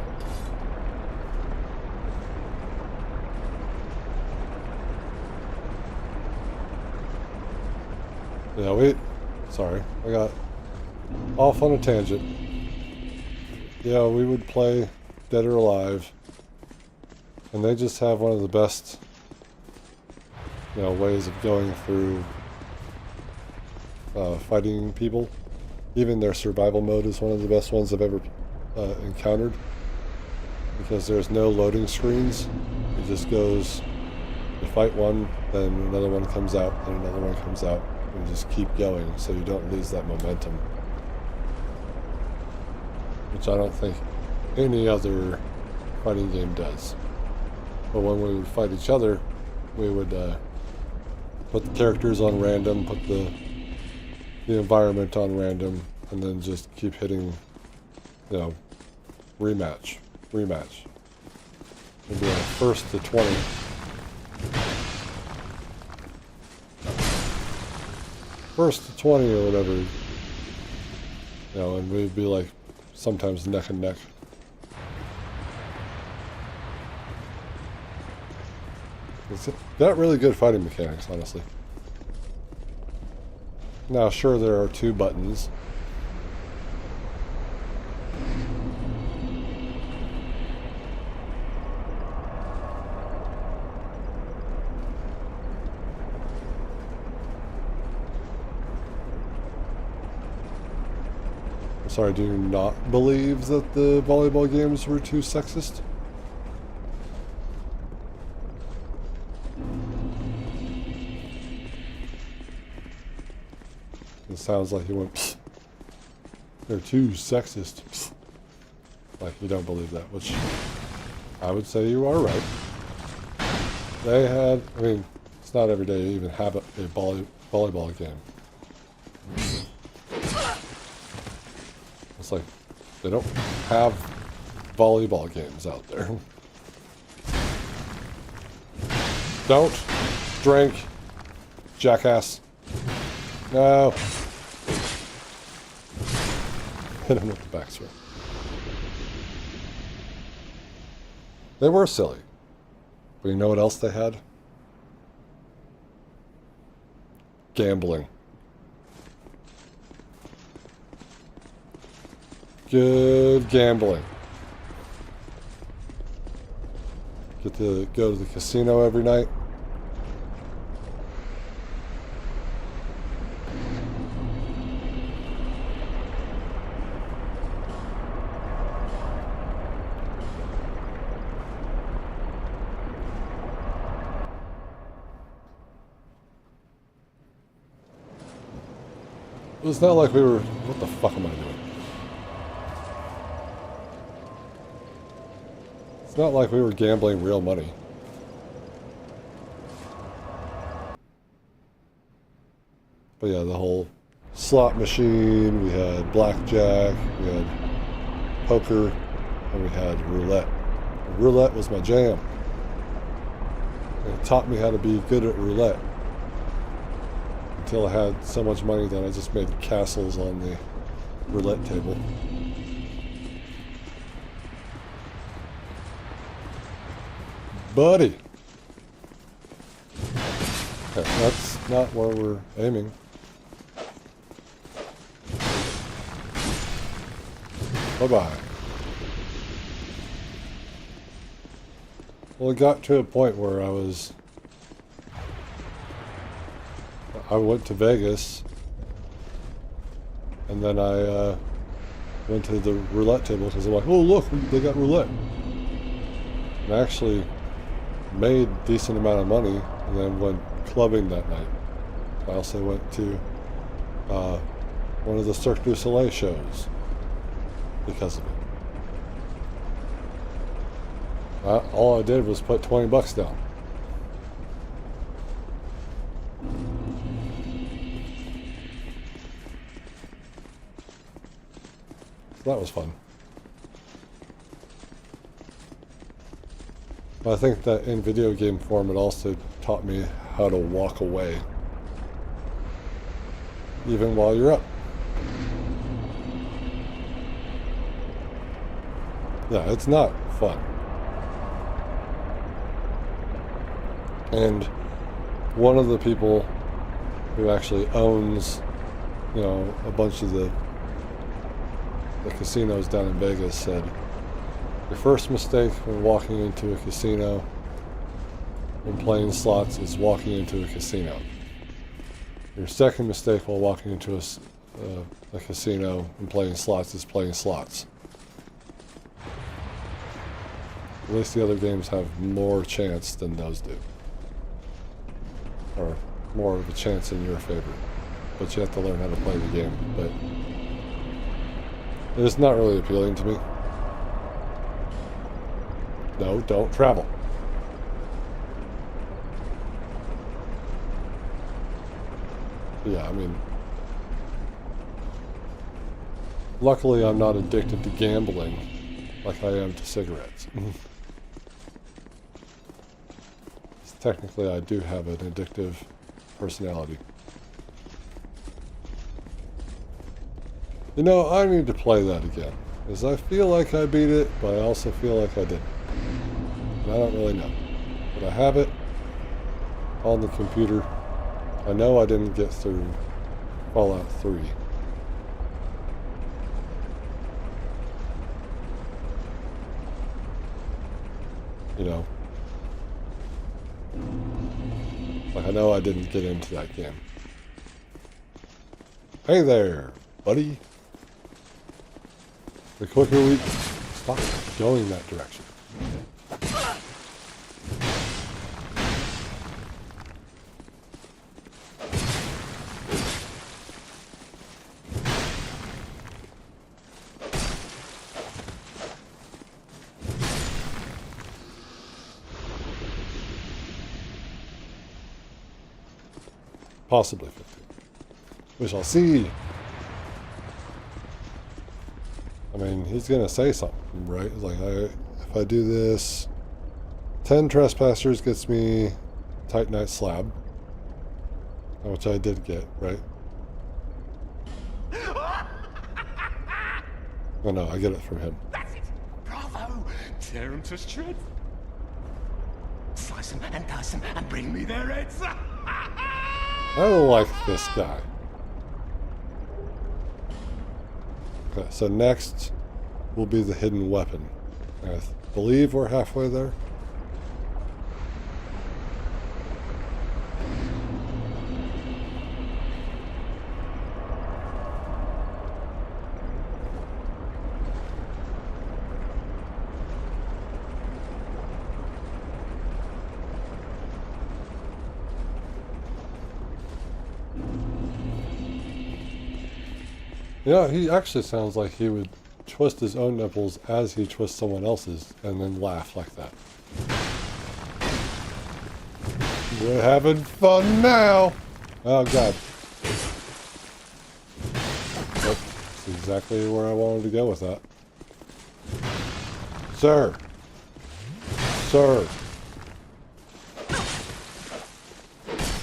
Yeah, sorry, I got off on a tangent. Yeah, we would play Dead or Alive, and they just have one of the best, ways of going through fighting people. Even their survival mode is one of the best ones I've ever encountered, because there's no loading screens. It just goes, you fight one, then another one comes out, then another one comes out, and you just keep going so you don't lose that momentum which I don't think any other fighting game does. But when we would fight each other, we would put the characters on random, put the environment on random, and then just keep hitting, you know, rematch. It'd be like first to 20. First to 20 or whatever. You know, and we'd be like sometimes neck and neck. It's got really good fighting mechanics, honestly. Now, sure, there are 2 buttons. I'm sorry, do you not believe that the volleyball games were too sexist? It sounds like you went, psst. They're too sexist. Psst. Like you don't believe that, which I would say you are right. They had, I mean, it's not every day you even have a volleyball game. It's like, they don't have volleyball games out there. Don't drink, jackass. No. Hit him with the backswing. They were silly. But you know what else they had? Gambling. Good gambling. Get to go to the casino every night. It's not like we were... What the fuck am I doing? It's not like we were gambling real money. But yeah, the whole slot machine, we had blackjack, we had poker, and we had roulette. Roulette was my jam. It taught me how to be good at roulette. Until I had so much money that I just made castles on the roulette table. Buddy! Okay, that's not where we're aiming. Bye-bye. Well, it got to a point where I went to Vegas, and then I went to the roulette table because I'm like, oh look, they got roulette. And I actually made a decent amount of money, and then went clubbing that night. I also went to one of the Cirque du Soleil shows because of it. All I did was put $20 down. So that was fun. But I think that in video game form it also taught me how to walk away. Even while you're up. Yeah, it's not fun. And one of the people who actually owns, you know, a bunch of the casinos down in Vegas said, your first mistake when walking into a casino, when playing slots, is walking into a casino. Your second mistake while walking into a casino and playing slots is playing slots. At least the other games have more chance than those do. Or more of a chance in your favor. But you have to learn how to play the game. But It's not really appealing to me. No, don't travel. Yeah, I mean, luckily I'm not addicted to gambling like I am to cigarettes. Technically, I do have an addictive personality. You know, I need to play that again, because I feel like I beat it, but I also feel like I didn't. And I don't really know. But I have it on the computer. I know I didn't get through Fallout 3. You know. Like, I know I didn't get into that game. Hey there, buddy. The quicker we stop going that direction. Possibly 50. We shall see. I mean, he's gonna say something, right? Like, if I do this, 10 trespassers gets me Titanite slab, which I did get, right? Oh no, I get it from him. That's it! Bravo! Tear them to shreds. Slice them and dice them and bring me their heads. I don't like this guy. Okay, so next will be the hidden weapon. I believe we're halfway there. Yeah, he actually sounds like he would twist his own nipples as he twists someone else's and then laugh like that. We're having fun now! Oh god. Yep, that's exactly where I wanted to go with that. Sir! Sir!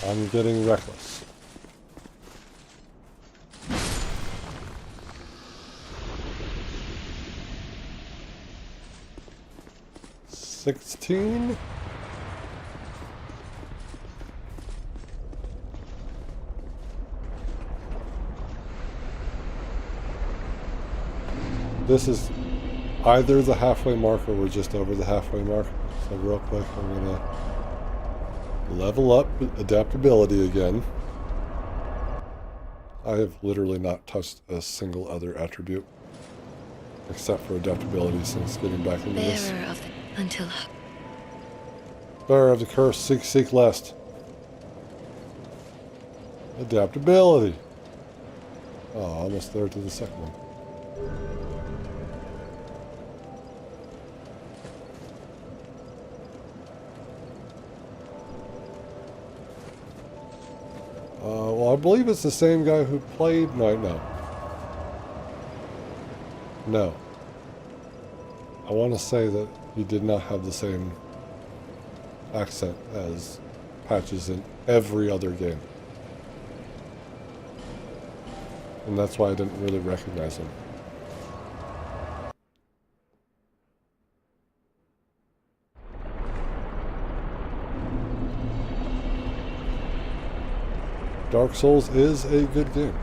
I'm getting reckless. $16? This is either the halfway mark or we're just over the halfway mark. So real quick, I'm gonna level up adaptability again. I have literally not touched a single other attribute except for adaptability since getting back into this. Bearer of the until Bearer of the curse, seek lest. Adaptability. Oh, almost there to the second one. Well, I believe it's the same guy who played... No. I want to say that he did not have the same accent as Patches in every other game. And that's why I didn't really recognize him. Dark Souls is a good game.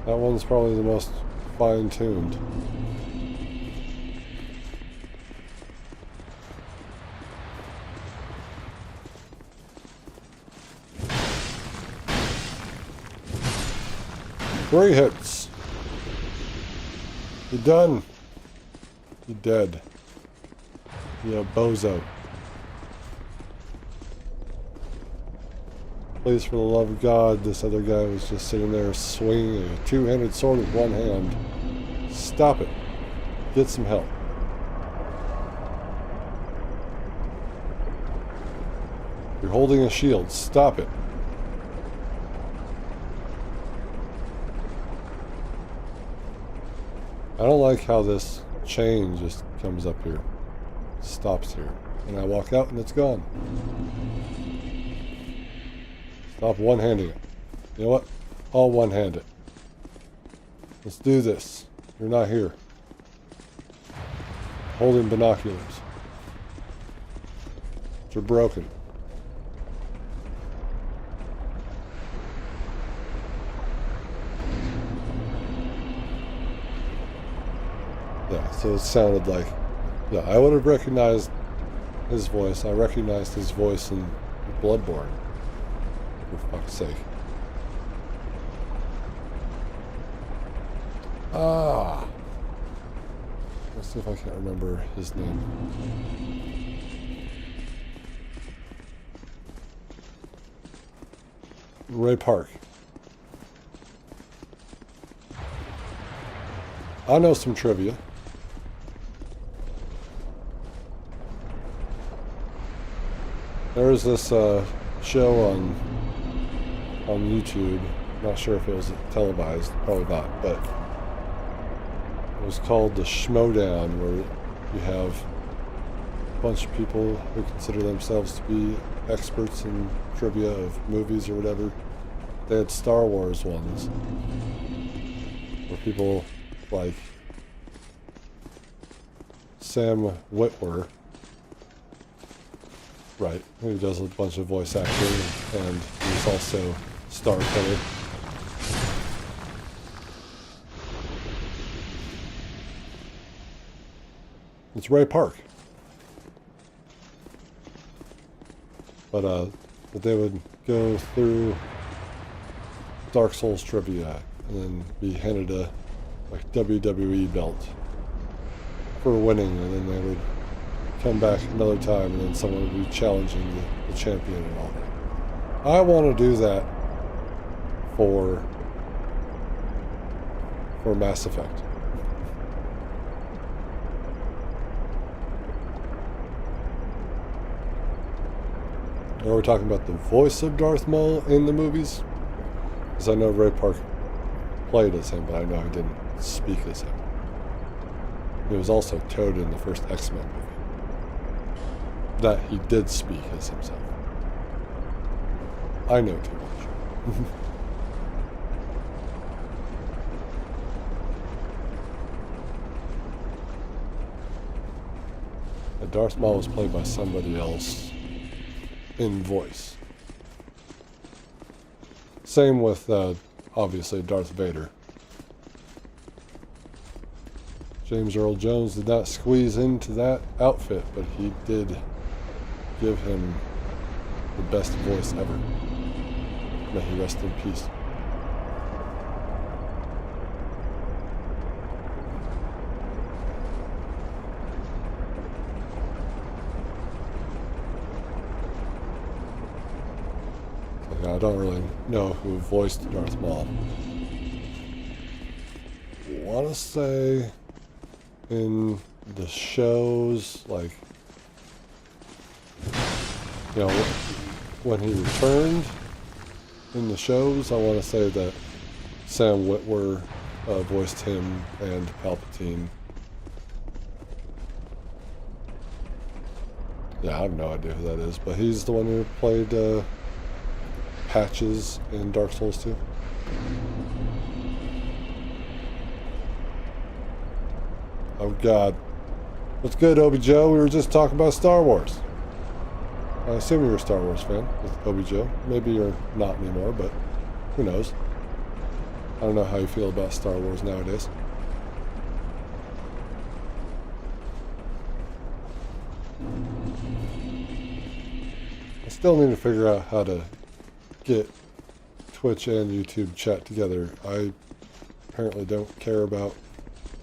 That one's probably the most fine-tuned. Three hits. You're done. You're dead. You're a bozo. Please, for the love of God, this other guy was just sitting there swinging a two-handed sword with one hand. Stop it. Get some help. You're holding a shield. Stop it. I don't like how this chain just comes up here. Stops here. And I walk out and it's gone. Stop one-handing it. You know what? I'll one-hand it. Let's do this. You're not here. Holding binoculars. They're broken. Yeah, so it sounded like... Yeah, I would have recognized his voice. I recognized his voice in Bloodborne. For fuck's sake. Ah! Let's see if I can remember his name. Ray Park. I know some trivia. There was this show on YouTube. Not sure if it was televised, probably not, but it was called the Schmodown, where you have a bunch of people who consider themselves to be experts in trivia of movies or whatever. They had Star Wars ones, where people like Sam Witwer, right, who does a bunch of voice acting, and he's also star player. It's Ray Park. But they would go through Dark Souls trivia and then be handed a like WWE belt for winning, and then they would come back another time and then someone would be challenging the champion and all that. I want to do that for Mass Effect. Now we're talking about the voice of Darth Maul in the movies, because I know Ray Park played as him, but I know he didn't speak as him. He was also Toad in the first X-Men movie. That he did speak as himself. I know too much. Darth Maul was played by somebody else in voice. Same with, obviously, Darth Vader. James Earl Jones did not squeeze into that outfit, but he did give him the best voice ever. May he rest in peace. I don't really know who voiced Darth Maul. I want to say in the shows, like, you know, when he returned in the shows, I want to say that Sam Witwer voiced him and Palpatine. Yeah, I have no idea who that is, but he's the one who played Patches in Dark Souls 2. Oh God. What's good, Obi Joe? We were just talking about Star Wars. I assume you're a Star Wars fan with Obi Joe. Maybe you're not anymore, but who knows? I don't know how you feel about Star Wars nowadays. I still need to figure out how to get Twitch and YouTube chat together. I apparently don't care about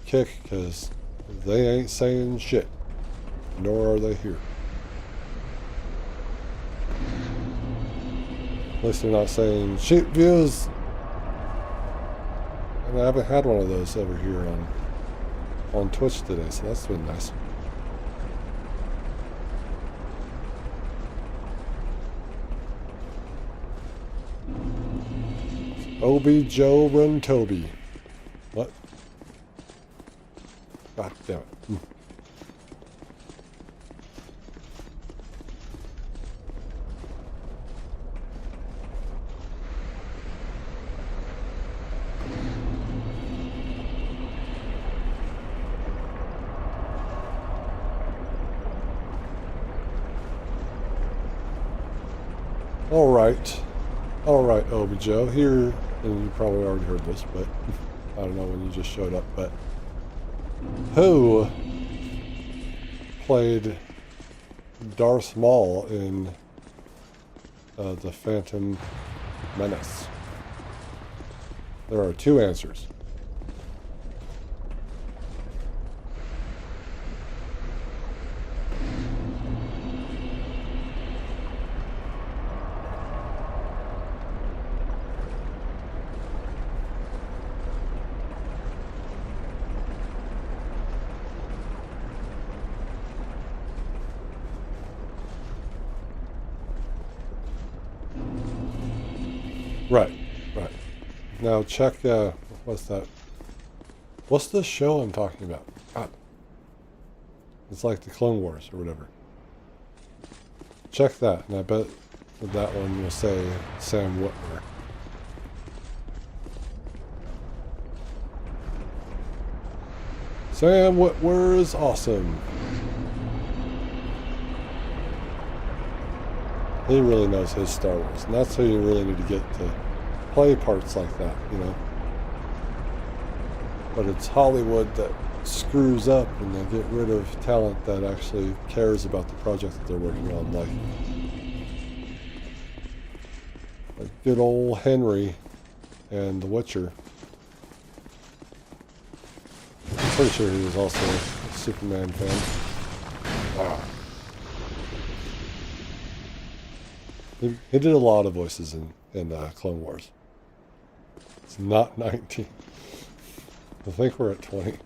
Kick because they ain't saying shit, nor are they here. At least they're not saying cheap views. And I haven't had one of those over here on Twitch today, so that's been nice. Obi Joe Run Toby. What? God damn it. Alright, Obi Joe. Here, and you probably already heard this, but I don't know when you just showed up, but who played Darth Maul in The Phantom Menace? There are two answers. Right. Now check, what's that? What's the show I'm talking about? It's like the Clone Wars or whatever. Check that, and I bet that one will say Sam Witwer. Sam Witwer is awesome. He really knows his Star Wars, and that's how you really need to get to play parts like that, you know. But it's Hollywood that screws up, and they get rid of talent that actually cares about the project that they're working on, like good old Henry and The Witcher. I'm pretty sure he was also a Superman fan. Wow. He did a lot of voices in Clone Wars. It's not 19. I think we're at 20.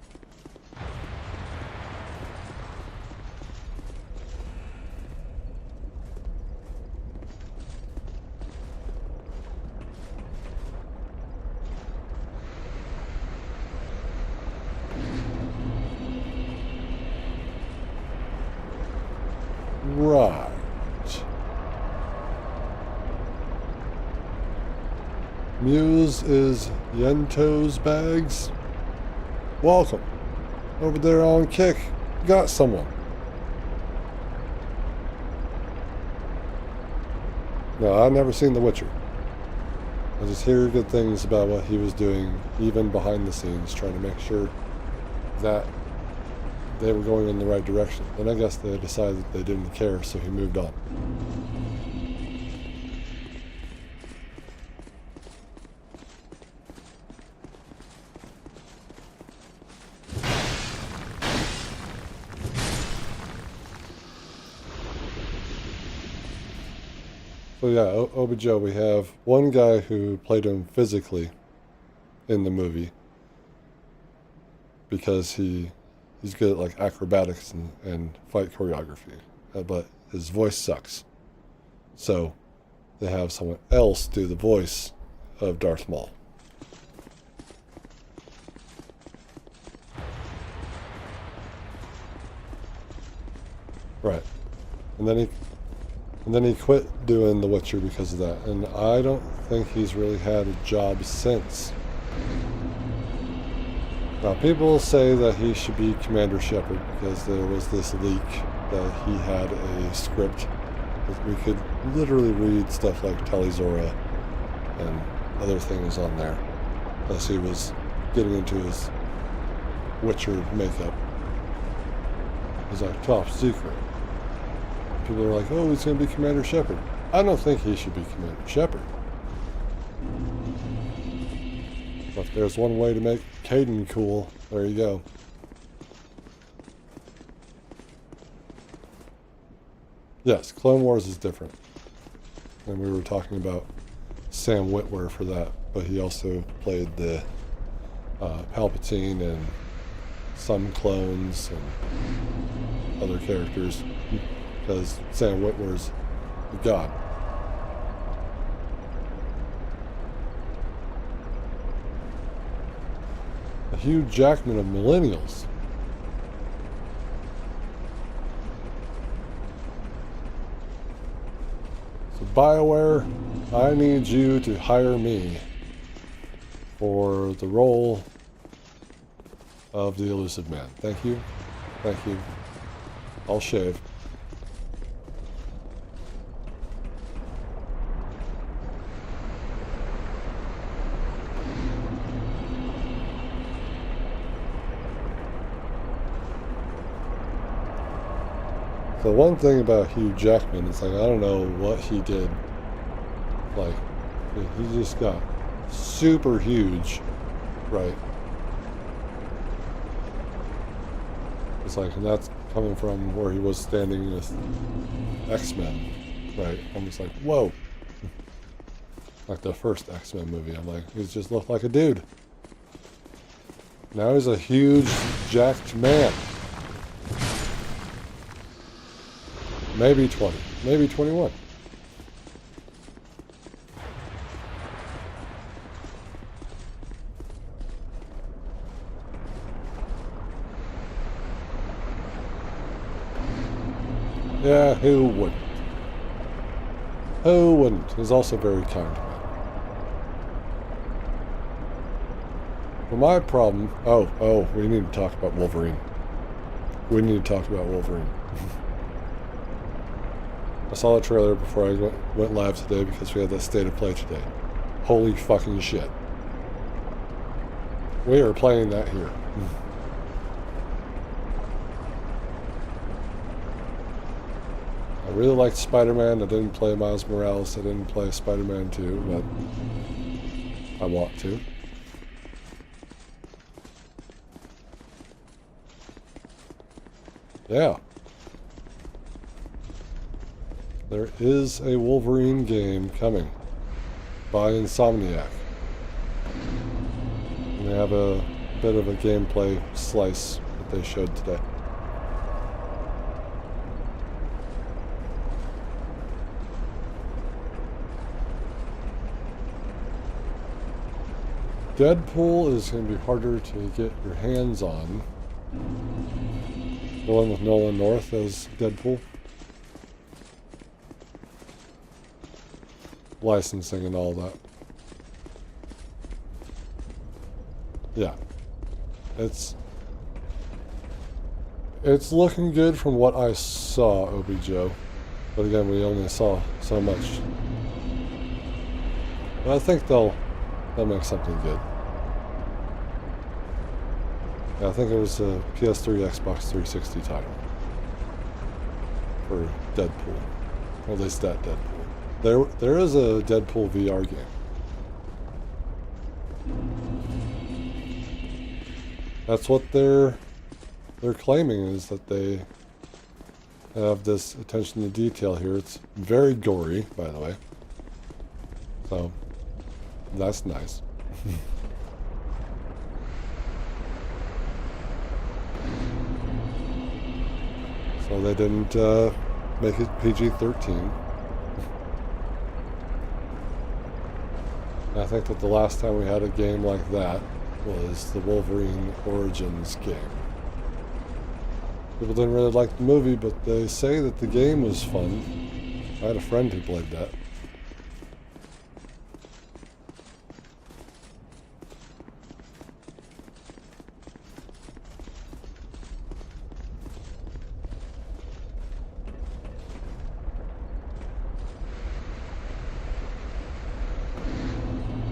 Right. Muse is Yento's bags. Welcome. Over there on Kick. Got someone. No, I've never seen The Witcher. I just hear good things about what he was doing, even behind the scenes, trying to make sure that they were going in the right direction. And I guess they decided that they didn't care, so he moved on. So yeah, Obi Joe, we have one guy who played him physically in the movie because he's good at like acrobatics and fight choreography, but his voice sucks. So they have someone else do the voice of Darth Maul. Right. And then he quit doing The Witcher because of that. And I don't think he's really had a job since. Now, people say that he should be Commander Shepard because there was this leak that he had a script that we could literally read stuff like Talizora and other things on there as he was getting into his Witcher makeup. It was like top secret. People are like, oh, he's going to be Commander Shepard. I don't think he should be Commander Shepard. But if there's one way to make Caden cool, there you go. Yes, Clone Wars is different. and we were talking about Sam Witwer for that, but he also played the Palpatine and some clones and other characters, because Sam Witwer's the god. A Hugh Jackman of millennials. So BioWare, I need you to hire me for the role of the Elusive Man. Thank you. Thank you. I'll shave. The one thing about Hugh Jackman is, like, I don't know what he did. Like, he just got super huge, right? It's like, and that's coming from where he was standing with X-Men, right? I'm just like, whoa. Like the first X-Men movie, I'm like, he just looked like a dude. Now he's a huge, jacked man. Maybe 20, maybe 21. Yeah, who wouldn't? Who wouldn't? He's also very kind man. Well, my problem... Oh, we need to talk about Wolverine. We need to talk about Wolverine. I saw the trailer before I went live today because we had that state of play today. Holy fucking shit. We are playing that here. I really liked Spider-Man. I didn't play Miles Morales. I didn't play Spider-Man 2, but I want to. Yeah. There is a Wolverine game coming by Insomniac. And they have a bit of a gameplay slice that they showed today. Deadpool is going to be harder to get your hands on. The one with Nolan North as Deadpool. Licensing and all that. Yeah. It's looking good from what I saw, OBJO. But again, we only saw so much. But I think they'll make something good. Yeah, I think it was a PS3, Xbox 360 title for Deadpool. Or at least that Deadpool. There is a Deadpool VR game. That's what they're claiming, is that they have this attention to detail here. It's very gory, by the way. So that's nice. So they didn't make it PG-13. I think that the last time we had a game like that was the Wolverine Origins game. People didn't really like the movie, but they say that the game was fun. I had a friend who played that.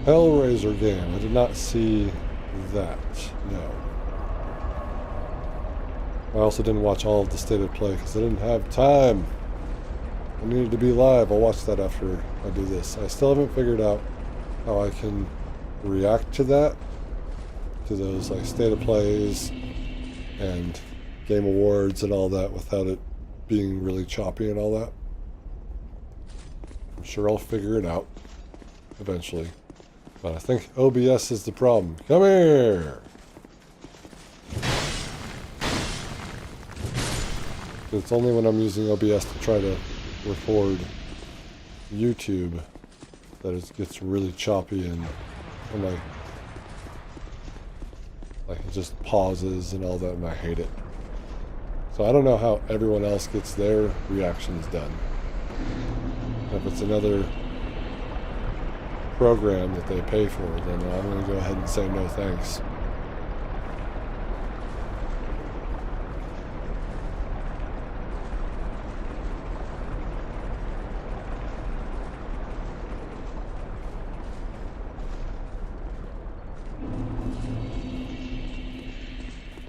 Hellraiser game. I did not see that. No. I also didn't watch all of the State of Play because I didn't have time. I needed to be live. I'll watch that after I do this. I still haven't figured out how I can react to that, to those like State of Plays and Game Awards and all that, without it being really choppy and all that. I'm sure I'll figure it out eventually. But I think OBS is the problem. Come here! It's only when I'm using OBS to try to record YouTube that it gets really choppy and like it just pauses and all that, and I hate it. So I don't know how everyone else gets their reactions done. If it's another program that they pay for, then I'm going to go ahead and say no thanks.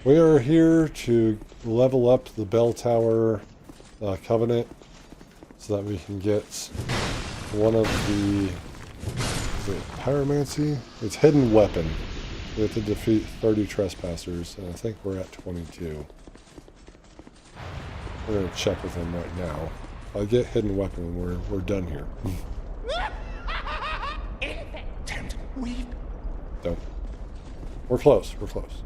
We are here to level up the Bell Tower Covenant so that we can get one of the, is it pyromancy? It's hidden weapon. We have to defeat 30 trespassers, and I think we're at 22. We're going to check with them right now. If I get hidden weapon, we're done here. Don't. We're close, we're close.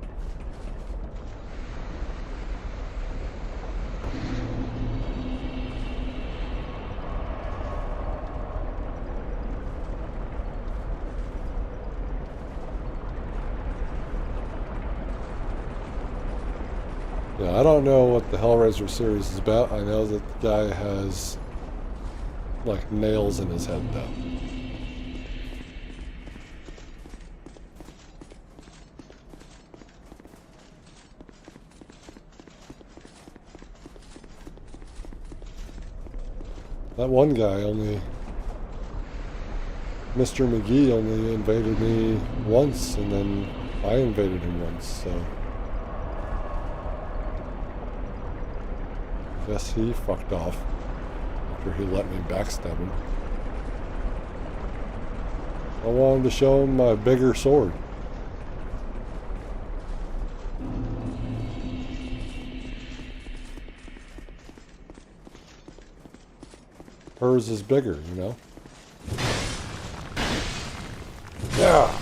Yeah, I don't know what the Hellraiser series is about. I know that the guy has, like, nails in his head, though. That one guy only... Mr. McGee only invaded me once, and then I invaded him once, so... Guess he fucked off after he let me backstab him. I wanted to show him my bigger sword. Hers is bigger, you know? Yeah!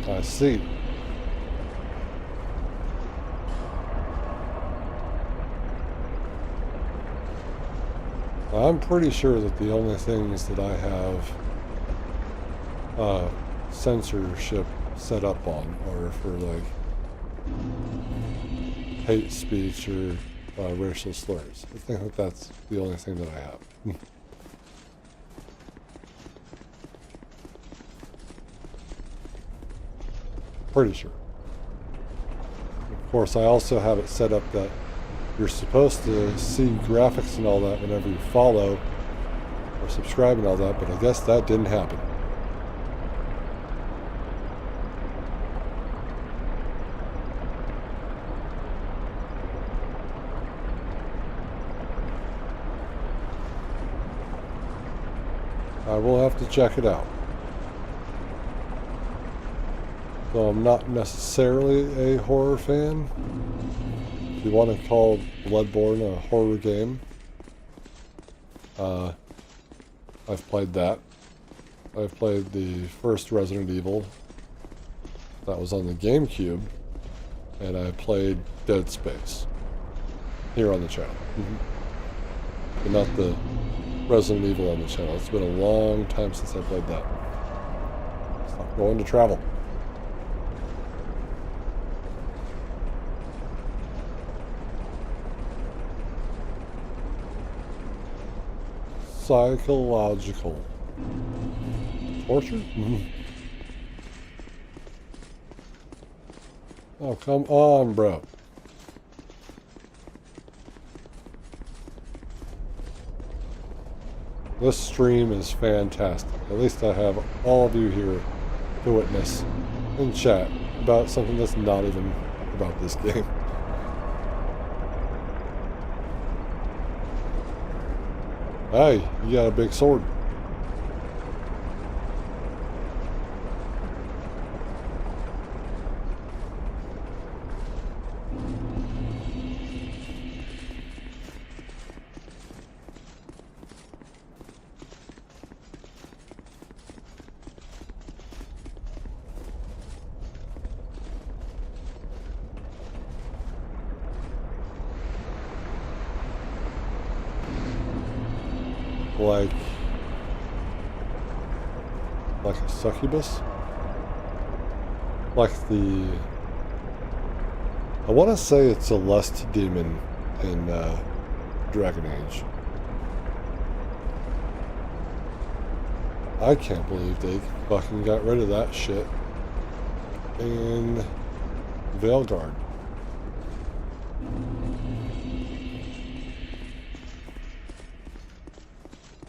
I see. I'm pretty sure that the only things that I have censorship set up on are for like hate speech or racial slurs. I think that that's the only thing that I have. Pretty sure. Of course, I also have it set up that you're supposed to see graphics and all that whenever you follow or subscribe and all that, but I guess that didn't happen. I will have to check it out. So I'm not necessarily a horror fan. If you want to call Bloodborne a horror game, I've played that. I've played the first Resident Evil. That was on the GameCube. And I played Dead Space. Here on the channel. But not the Resident Evil on the channel. It's been a long time since I played that. Stop going to travel. Psychological torture? Oh, come on, bro. This stream is fantastic. At least I have all of you here to witness and chat about something that's not even about this game. Hey, you got a big sword. Like a succubus? Like the... I want to say it's a lust demon in Dragon Age. I can't believe they fucking got rid of that shit in Veilguard.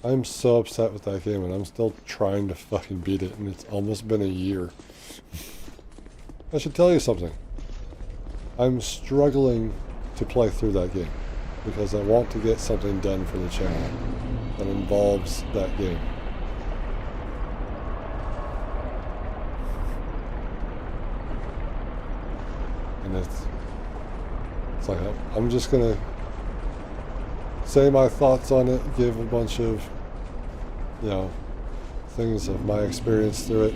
I'm so upset with that game, and I'm still trying to fucking beat it, and it's almost been a year. I should tell you something. I'm struggling to play through that game, because I want to get something done for the channel that involves that game. And it's like, I'm just gonna say my thoughts on it, give a bunch of, you know, things of my experience through it.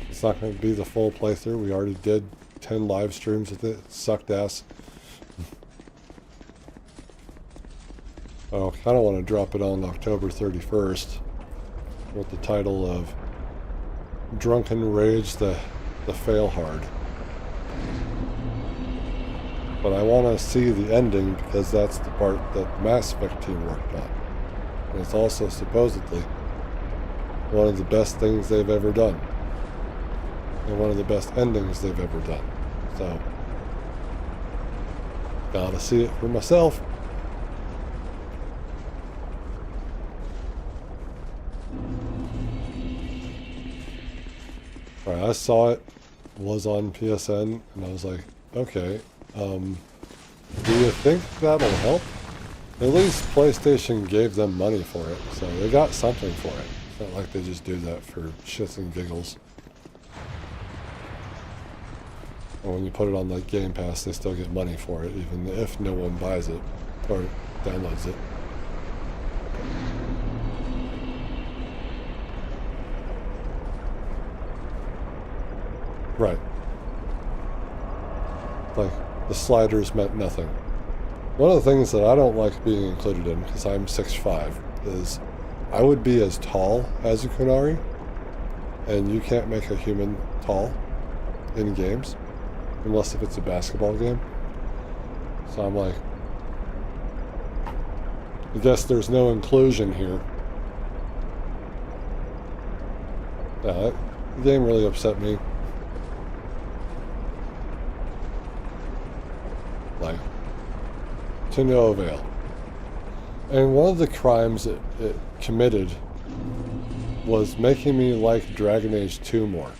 It's not going to be the full playthrough. We already did 10 live streams with it. It sucked ass. I kind of want to drop it on October 31st with the title of Drunken Rage the Fail Hard. But I want to see the ending because that's the part that the Mass Effect team worked on. And it's also supposedly one of the best things they've ever done. And one of the best endings they've ever done. So, gotta see it for myself. Alright, I saw it, was on PSN, and I was like, okay, do you think that'll help? At least PlayStation gave them money for it, so they got something for it. It's not like they just do that for shits and giggles. And when you put it on like Game Pass, they still get money for it, even if no one buys it or downloads it. Right. Like, the sliders meant nothing. One of the things that I don't like being included in, because I'm 6'5", is I would be as tall as a Kunari, and you can't make a human tall in games, unless if it's a basketball game. So I'm like, I guess there's no inclusion here. Yeah, that game really upset me. Like, to no avail. And one of the crimes it committed was making me like Dragon Age 2 more.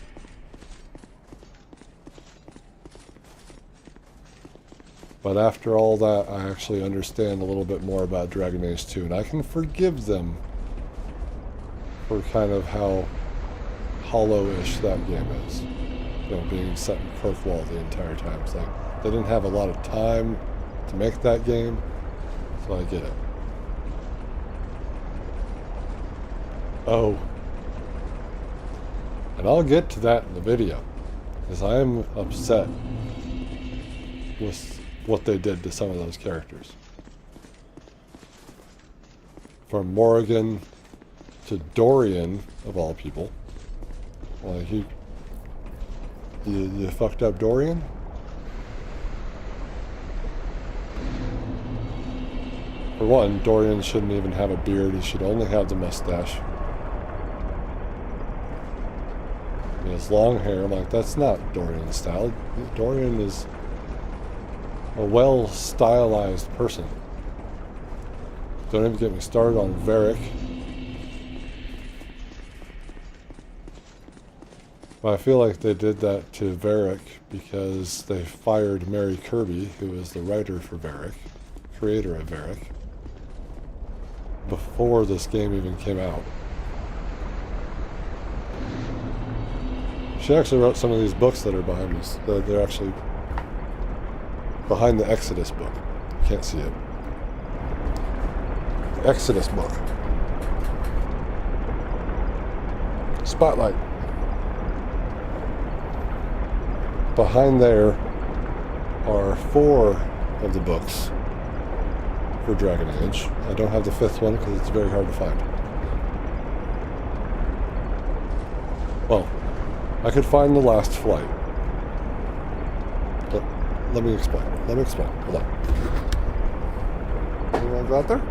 But after all that, I actually understand a little bit more about Dragon Age 2, and I can forgive them for kind of how hollow-ish that game is. You know, being set in Kirkwall the entire time. It's like, they didn't have a lot of time to make that game, so I get it. Oh. And I'll get to that in the video, because I am upset with what they did to some of those characters. From Morrigan to Dorian, of all people. Like, you fucked up Dorian? For one, Dorian shouldn't even have a beard. He should only have the mustache. He has long hair. I'm like, that's not Dorian's style. Dorian is a well-stylized person. Don't even get me started on Varric. But I feel like they did that to Varric because they fired Mary Kirby, who was the writer for Varric, creator of Varric. before this game even came out. She actually wrote some of these books that are behind us. They're actually behind the Exodus book. You can't see it. The Exodus book. Spotlight. Behind there are 4 of the books for Dragon Age. I don't have the 5th one because it's very hard to find. Well, I could find the last flight. But let me explain. Hold on. You want to go out there?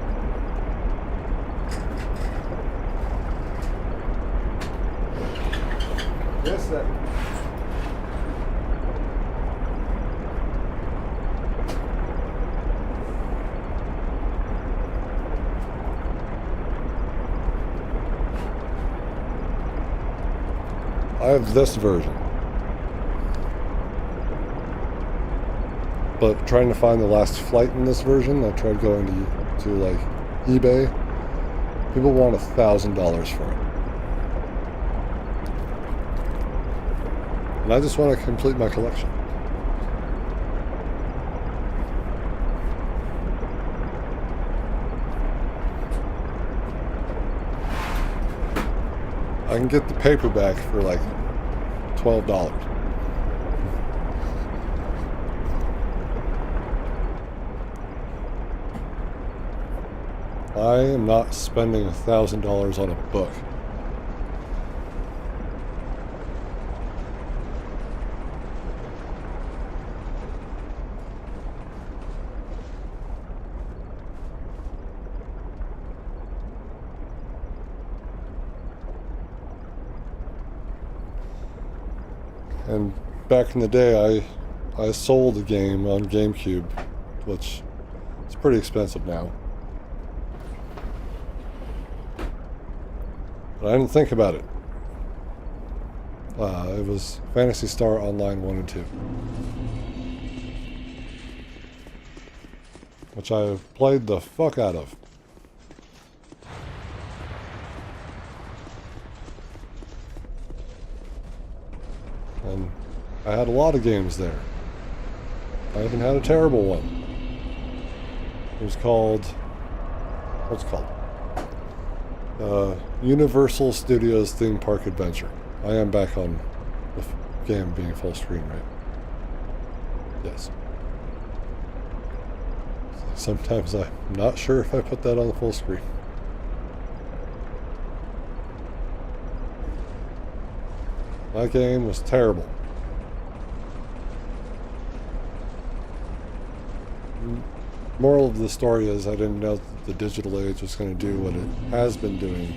Yes, sir. I have this version. But trying to find the last flight in this version, I tried going to like eBay. People want $1,000 for it. And I just want to complete my collection. I can get the paperback for like $12. I am not spending $1,000 on a book. And back in the day, I sold a game on GameCube, which is pretty expensive now. But I didn't think about it. It was Phantasy Star Online 1 and 2. Which I played the fuck out of. And I had a lot of games there. I even had a terrible one. It was called... What's it called? Universal Studios Theme Park Adventure. I am back on the game being full screen, right? Yes. Sometimes I'm not sure if I put that on the full screen. My game was terrible. Moral of the story is I didn't know that the digital age was going to do what it has been doing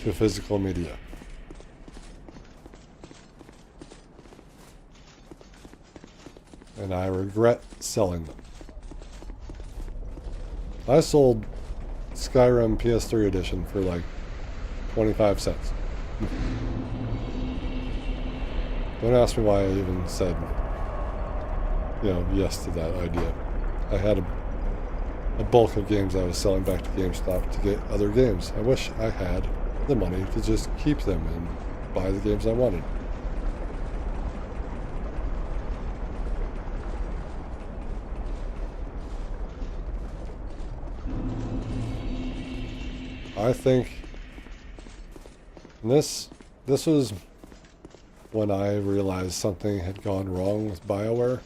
to physical media. And I regret selling them. I sold Skyrim PS3 edition for like 25 cents. Don't ask me why I even said, yes to that idea. I had a bulk of games I was selling back to GameStop to get other games. I wish I had the money to just keep them and buy the games I wanted. I think this was when I realized something had gone wrong with BioWare.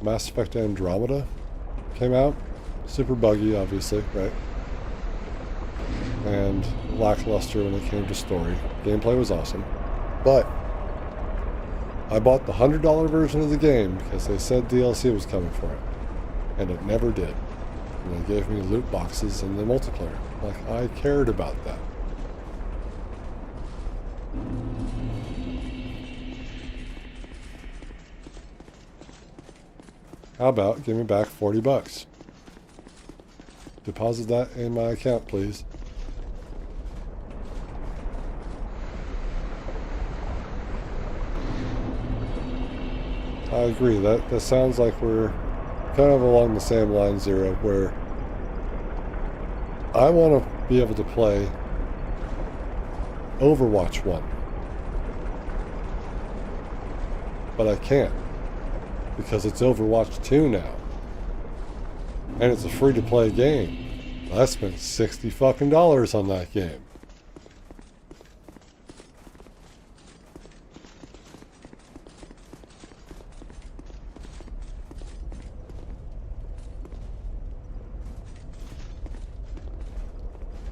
Mass Effect Andromeda came out. Super buggy, obviously, right? And lackluster when it came to story. Gameplay was awesome. But I bought the $100 version of the game because they said DLC was coming for it. And it never did. And they gave me loot boxes in the multiplayer. Like, I cared about that. How about give me back $40? Deposit that in my account, please. I agree. That sounds like we're kind of along the same line, Zero, where I want to be able to play Overwatch 1. But I can't, because it's Overwatch 2 now. And it's a free-to-play game. I spent $60 fucking on that game.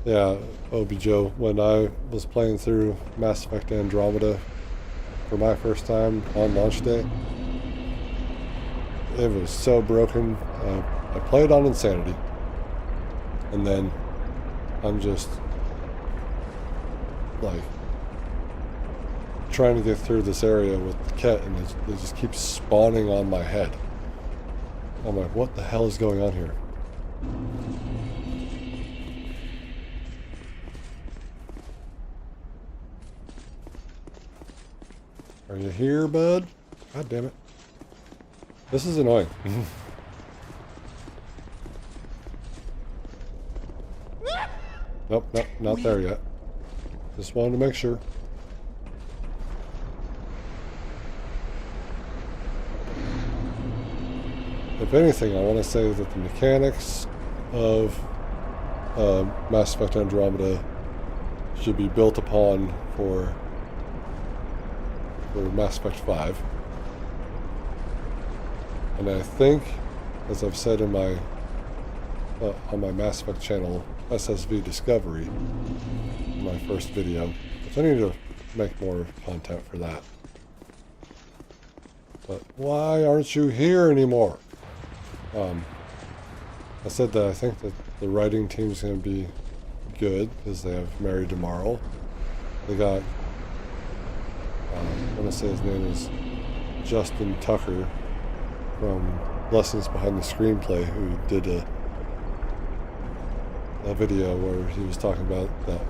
Yeah, Obi Joe, when I was playing through Mass Effect Andromeda for my first time on launch day, it was so broken. I played on Insanity, and then I'm just like trying to get through this area with the Ket, and it just keeps spawning on my head. I'm like, what the hell is going on here? Are you here, bud? God damn it. This is annoying. Nope, not there yet. Just wanted to make sure. If anything, I want to say that the mechanics of Mass Effect Andromeda should be built upon for Mass Effect 5. And I think, as I've said in my on my Mass Effect channel, SSV Discovery, in my first video, which I need to make more content for that. But why aren't you here anymore? I said that I think that the writing team's going to be good because they have Mary DeMarle. They got I want to say his name is Justin Tucker from Lessons Behind the Screenplay, who did a video where he was talking about that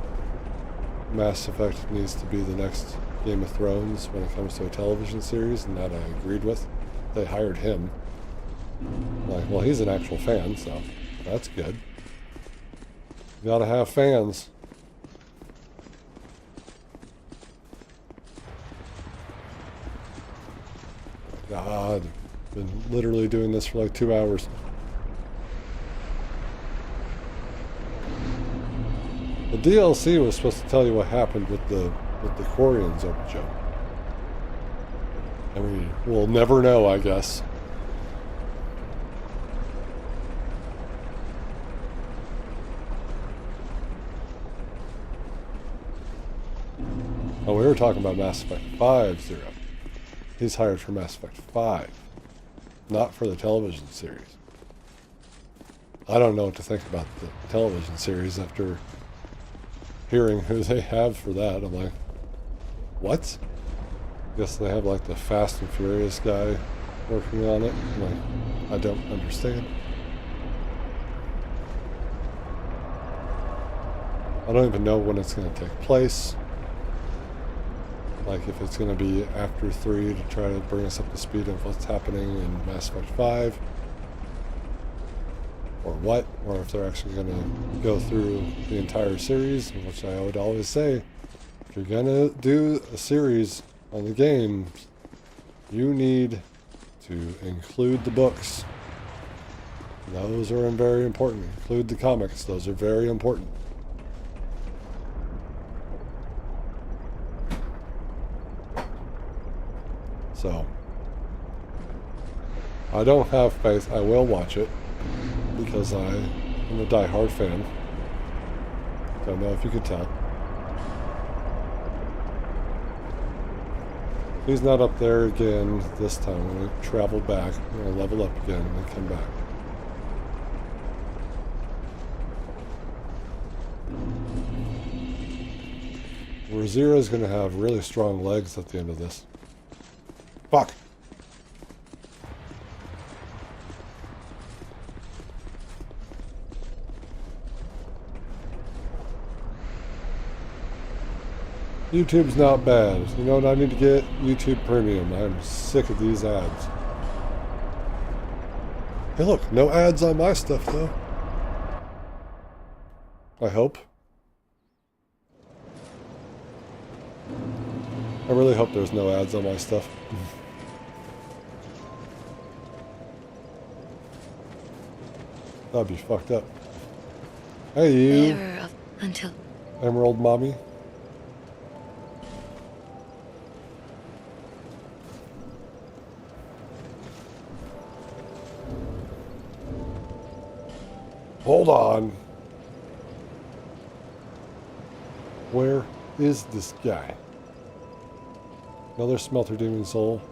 Mass Effect needs to be the next Game of Thrones when it comes to a television series, and that I agreed with. They hired him. I'm like, well, he's an actual fan, so that's good. You gotta have fans. God, been literally doing this for like 2 hours. The DLC was supposed to tell you what happened with the Quarians, Open Joe. I mean, we'll never know, I guess. Oh, we were talking about Mass Effect 5, Zero. He's hired for Mass Effect 5, not for the television series. I don't know what to think about the television series after hearing who they have for that. I'm like, what? Guess they have like the Fast and Furious guy working on it. I'm like, I don't understand. I don't even know when it's going to take place. Like if it's going to be after 3 to try to bring us up to speed of what's happening in Mass Effect 5. Or what, or if they're actually going to go through the entire series, which I would always say, if you're going to do a series on the game, you need to include the books. Those are very important. Include the comics. Those are very important. So, I don't have faith. I will watch it because I am a die-hard fan. Don't know if you could tell. He's not up there again this time. I'm going to travel back. I'm going to level up again and then come back. Where Zero's going to have really strong legs at the end of this. Fuck! YouTube's not bad. You know what I need to get? YouTube Premium. I'm sick of these ads. Hey look, no ads on my stuff though. I hope. I really hope there's no ads on my stuff. That'd be fucked up. Hey you, Bearer of until Emerald Mommy. Hold on. Where is this guy? Another Smelter Demon soul.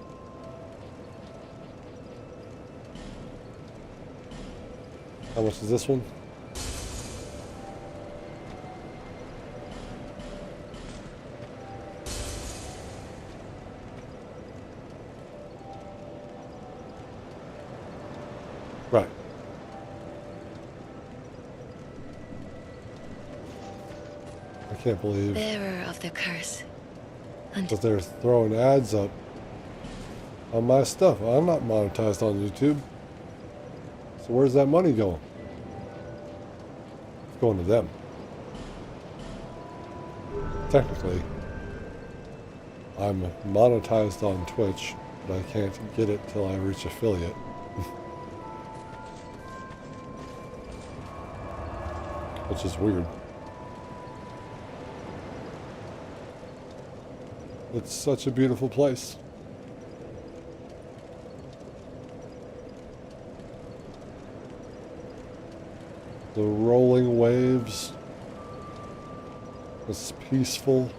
How much is this one? Right. I can't believe bearer of the curse. that they're throwing ads up on my stuff. I'm not monetized on YouTube. So where's that money going? It's going to them. Technically, I'm monetized on Twitch, but I can't get it till I reach affiliate. Which is weird. It's such a beautiful place. The rolling waves. It's peaceful.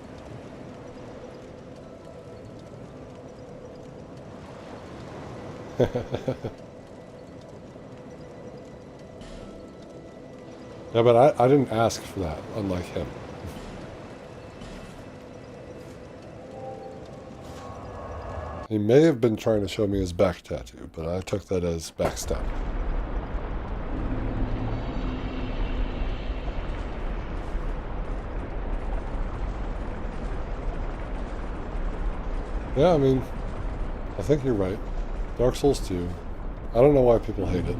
Yeah, but I didn't ask for that, unlike him. He may have been trying to show me his back tattoo, but I took that as backstab. Yeah, I mean, I think you're right. Dark Souls 2. I don't know why people hate it.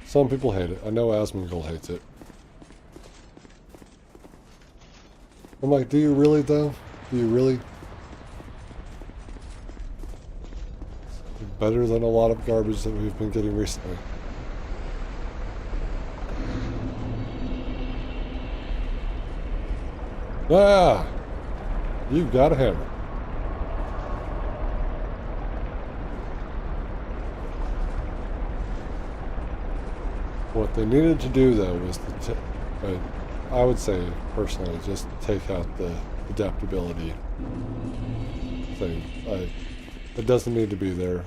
Some people hate it. I know Asmongold hates it. I'm like, do you really though? Do you really? It's better than a lot of garbage that we've been getting recently. Ah! You've got a hammer. What they needed to do, though, was to I would say, personally, just take out the adaptability thing. It doesn't need to be there.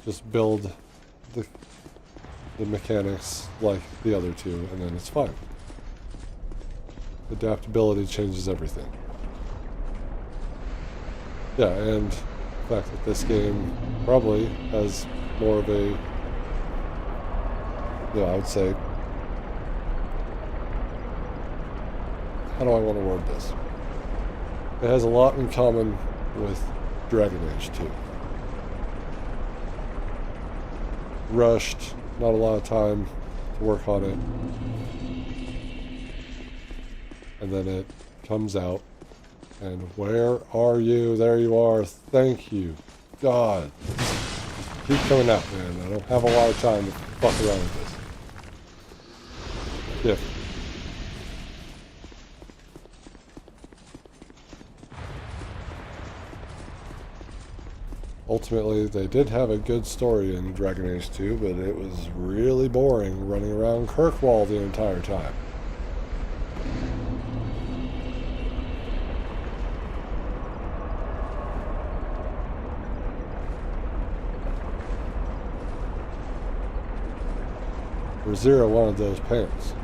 Just build the mechanics like the other two, and then it's fine. Adaptability changes everything. Yeah, and the fact that this game probably has more of a, I would say, how do I want to word this? It has a lot in common with Dragon Age 2. Rushed, not a lot of time to work on it. And then it comes out, and where are you? There you are. Thank you. God. Just keep coming out, man. I don't have a lot of time to fuck around with this. Yeah. Ultimately, they did have a good story in Dragon Age 2, but it was really boring running around Kirkwall the entire time. Zero wanted those pants.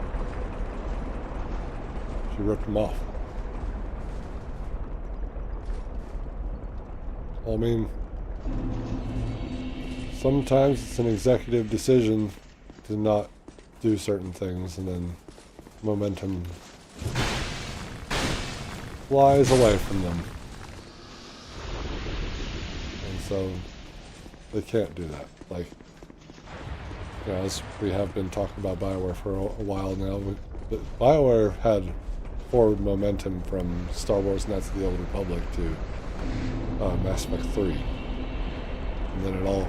She ripped them off. I mean, sometimes it's an executive decision to not do certain things, and then momentum flies away from them. And so they can't do that. Like, you know, as we have been talking about BioWare for a while now, but BioWare had forward momentum from Star Wars Knights of the Old Republic to Mass Effect 3. And then it all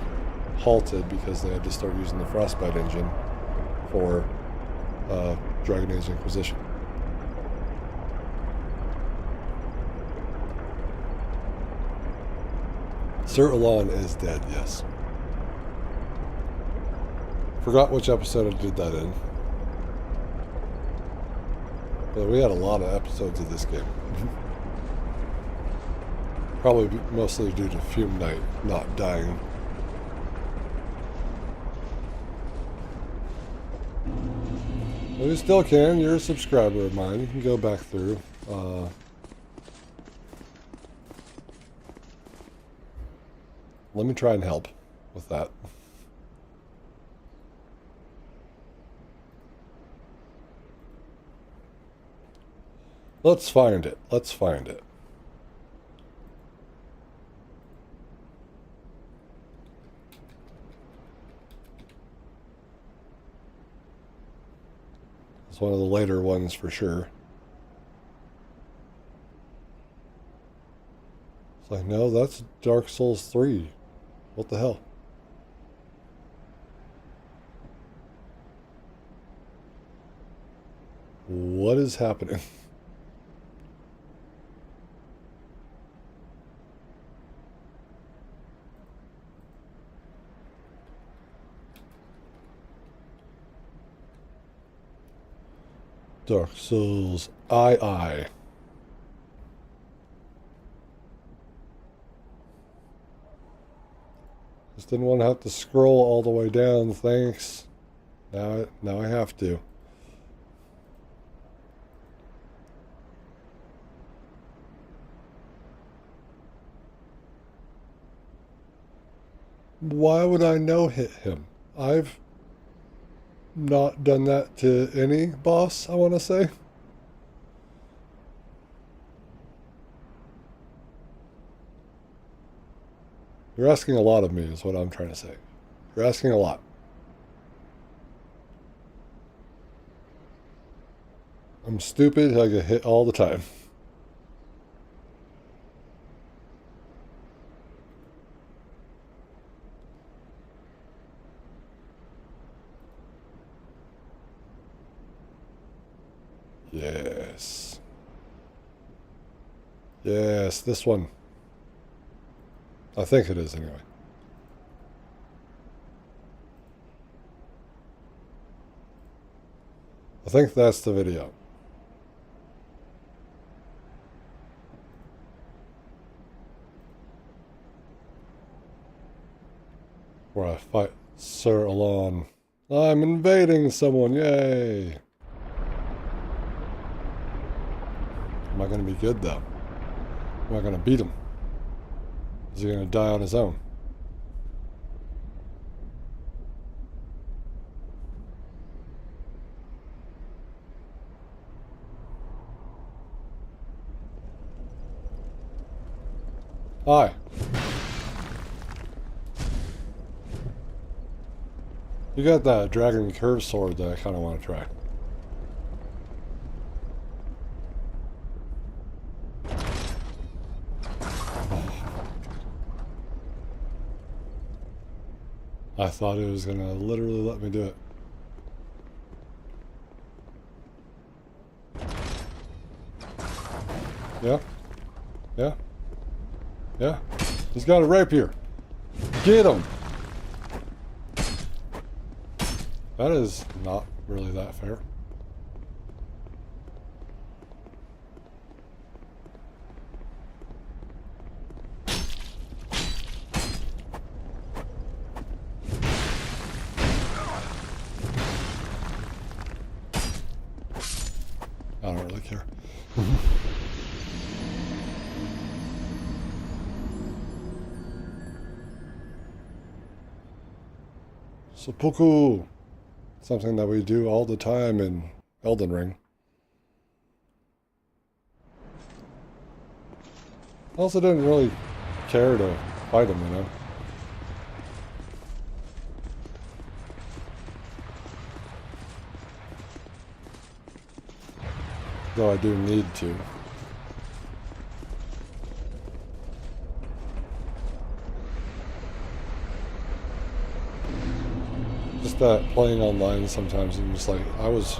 halted because they had to start using the Frostbite engine for Dragon Age Inquisition. Sir Alon is dead, yes. Forgot which episode I did that in. But we had a lot of episodes of this game. Probably mostly due to Fume Knight not dying. But you still can. You're a subscriber of mine. You can go back through. Let me try and help with that. Let's find it. Let's find it. It's one of the later ones for sure. It's like, no, that's Dark Souls 3. What the hell? What is happening? Dark Souls II. Just didn't want to have to scroll all the way down, thanks. Now I have to. Why would I no-hit him? I've not done that to any boss, I want to say. You're asking a lot of me, is what I'm trying to say. You're asking a lot. I'm stupid, I get hit all the time. Yes. Yes, this one. I think it is anyway. I think that's the video. Where I fight Sir Alon. I'm invading someone, yay! Am I going to be good though? Am I going to beat him? Is he going to die on his own? Hi. You got that dragon curve sword that I kind of want to try. I thought it was going to literally let me do it. Yeah. Yeah. Yeah. He's got a rapier. Get him! That is not really that fair. I don't really care. Seppuku! Something that we do all the time in Elden Ring. I also didn't really care to fight him, you know. Though I do need to. Just that playing online sometimes, I'm just like, I was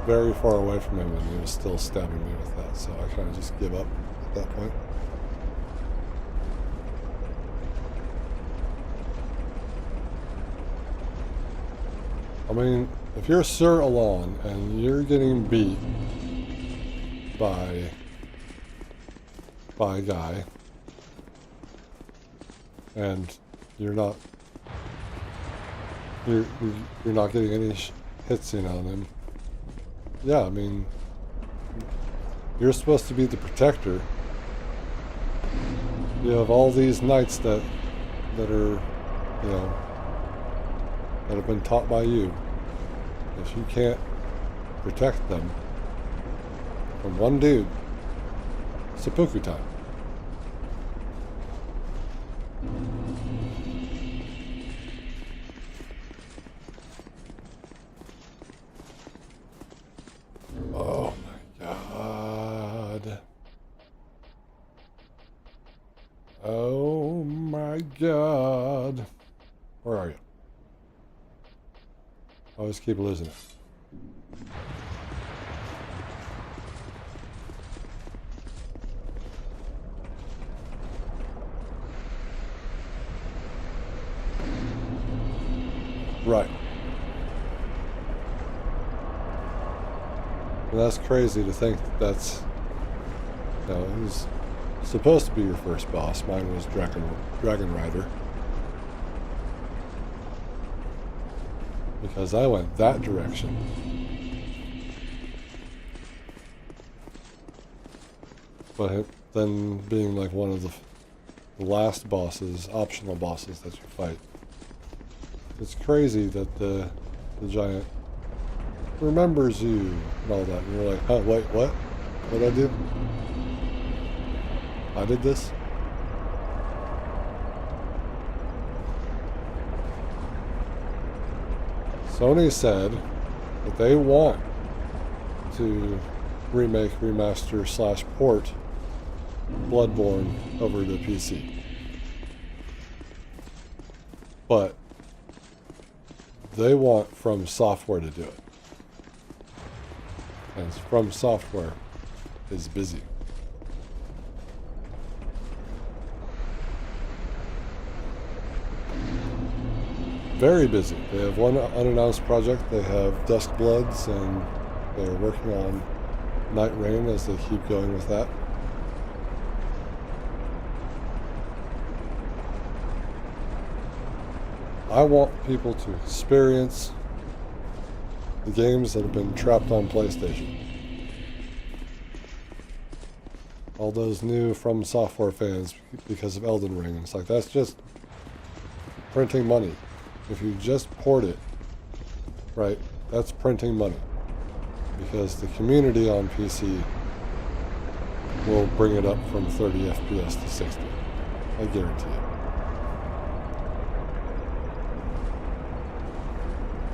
very far away from him and he was still stabbing me with that, so I kind of just give up at that point. I mean, if you're Sir Alon and you're getting beat by a guy and you're not getting any hits in on him, yeah, I mean, you're supposed to be the protector. You have all these knights that are, you know, that have been taught by you. If you can't protect them from one dude, seppuku time. Oh my god. Oh my god. Where are you? I always keep losing it. Right. And that's crazy to think that that's, you know, it was supposed to be your first boss. Mine was Dragon Rider. Because I went that direction. But then being like one of the last bosses, optional bosses that you fight. It's crazy that the giant remembers you and all that. And you're like, huh, wait, what? What did I do? I did this? Sony said that they want to remake, remaster / port Bloodborne over to PC. But they want From Software to do it. And From Software is busy. Very busy. They have one unannounced project. They have Duskbloods, and they're working on Night Rain as they keep going with that. I want people to experience the games that have been trapped on PlayStation. All those new From Software fans because of Elden Ring. It's like, that's just printing money. If you just port it, right, that's printing money. Because the community on PC will bring it up from 30 FPS to 60. I guarantee it.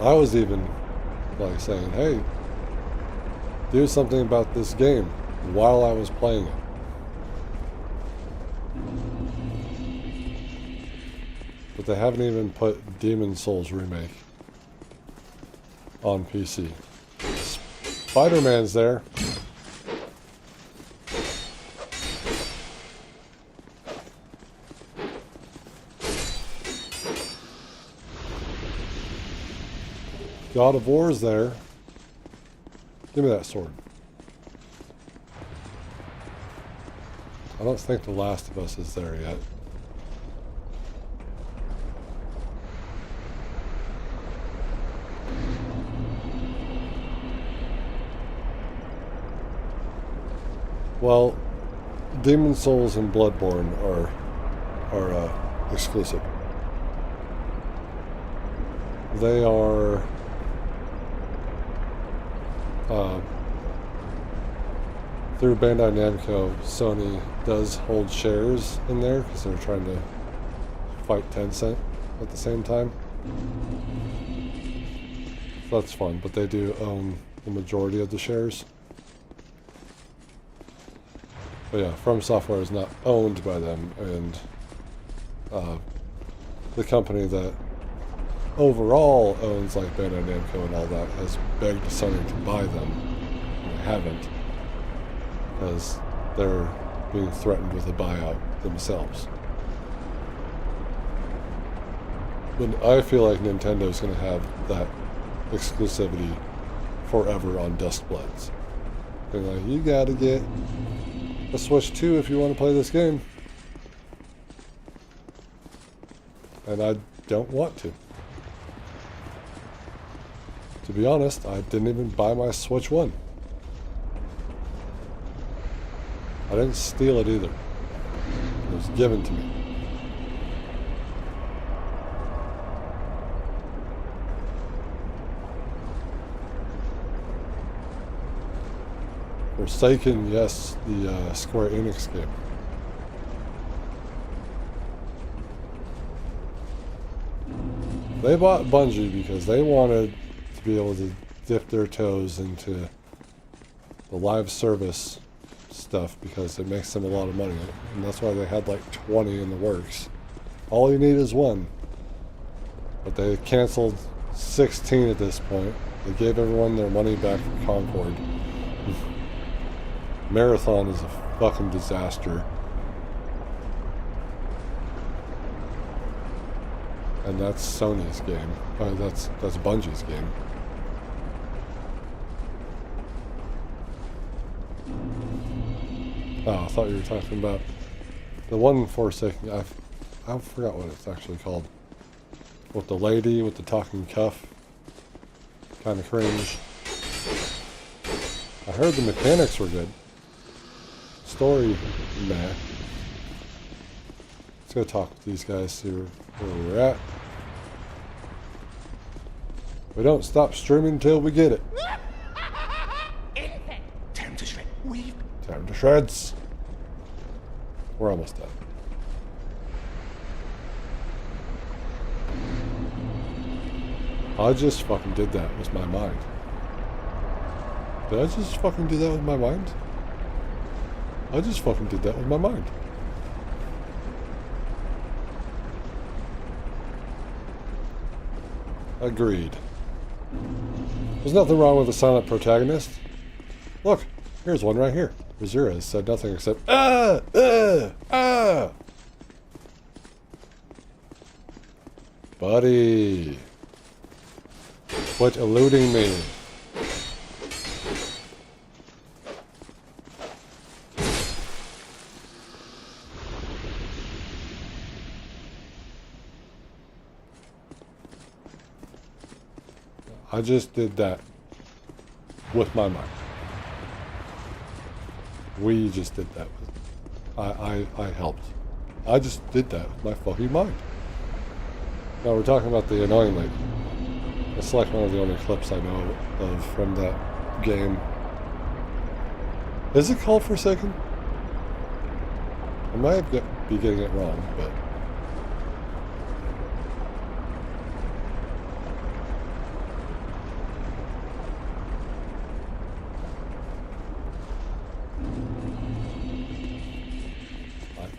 I was even like saying, hey, do something about this game while I was playing it. But they haven't even put Demon Souls Remake on PC. Spider-Man's there. God of War's there. Give me that sword. I don't think The Last of Us is there yet. Well, Demon Souls and Bloodborne are exclusive. They are through Bandai Namco. Sony does hold shares in there because they're trying to fight Tencent at the same time. So that's fun, but they do own the majority of the shares. But yeah, From Software is not owned by them, and the company that overall owns like Bandai Namco and all that has begged Sony to buy them, and they haven't, because they're being threatened with a buyout themselves. But I feel like Nintendo's going to have that exclusivity forever on Duskbloods. They're like, you gotta get a Switch 2 if you want to play this game. And I don't want to. To be honest, I didn't even buy my Switch 1. I didn't steal it either. It was given to me. Forsaken, yes, the Square Enix game. They bought Bungie because they wanted to be able to dip their toes into the live service stuff because it makes them a lot of money. And that's why they had like 20 in the works. All you need is one. But they canceled 16 at this point. They gave everyone their money back for Concord. Marathon is a fucking disaster. And that's Sony's game. That's Bungie's game. Oh, I thought you were talking about the one Forsaken. I forgot what it's actually called. With the lady with the talking cuff. Kind of cringe. I heard the mechanics were good. Story, meh. Let's go talk with these guys, see where we're at. We don't stop streaming until we get it. Time to shred. Time to shreds. We're almost done. I just fucking did that with my mind. Did I just fucking do that with my mind? I just fucking did that with my mind. Agreed. There's nothing wrong with a silent protagonist. Look, here's one right here. Razira has said nothing except ah. Buddy, quit eluding me. I just did that with my mind. We just did that. I helped. I just did that with my fucking mind. Now we're talking about the annoying lady. It's like one of the only clips I know of from that game. Is it called Forsaken? I might be getting it wrong, but...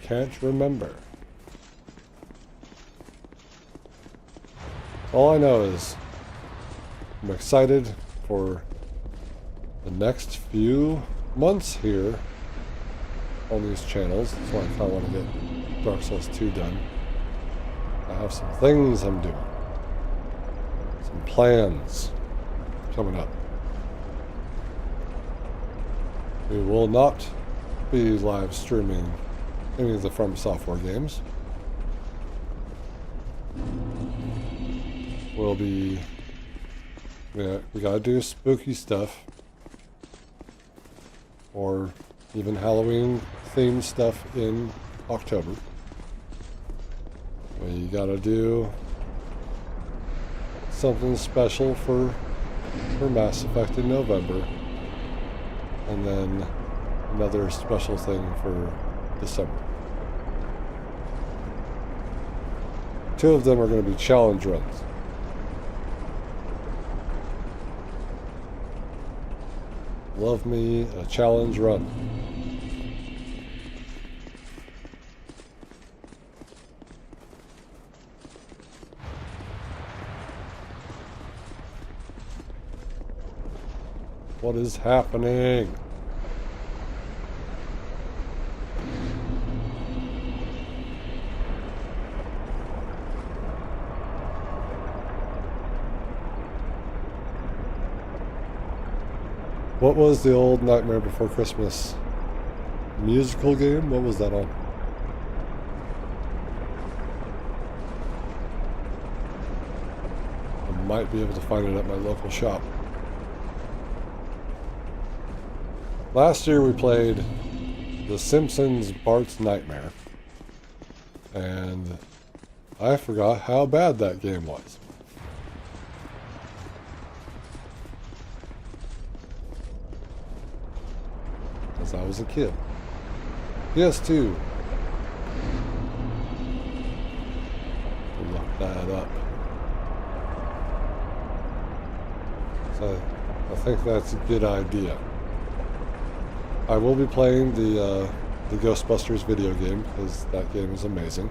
can't remember. All I know is I'm excited for the next few months here on these channels. That's why I kind of want to get Dark Souls 2 done. I have some things I'm doing. Some plans coming up. We will not be live streaming any of the From Software games. We'll be... we gotta do spooky stuff. Or even Halloween themed stuff in October. We gotta do something special for Mass Effect in November. And then another special thing for December. 2 of them are going to be challenge runs. Love me a challenge run. What is happening? What was the old Nightmare Before Christmas musical game? What was that on? I might be able to find it at my local shop. Last year we played The Simpsons Bart's Nightmare, and I forgot how bad that game was. Because I was a kid. PS2. Look that up. So I think that's a good idea. I will be playing the Ghostbusters video game, because that game is amazing.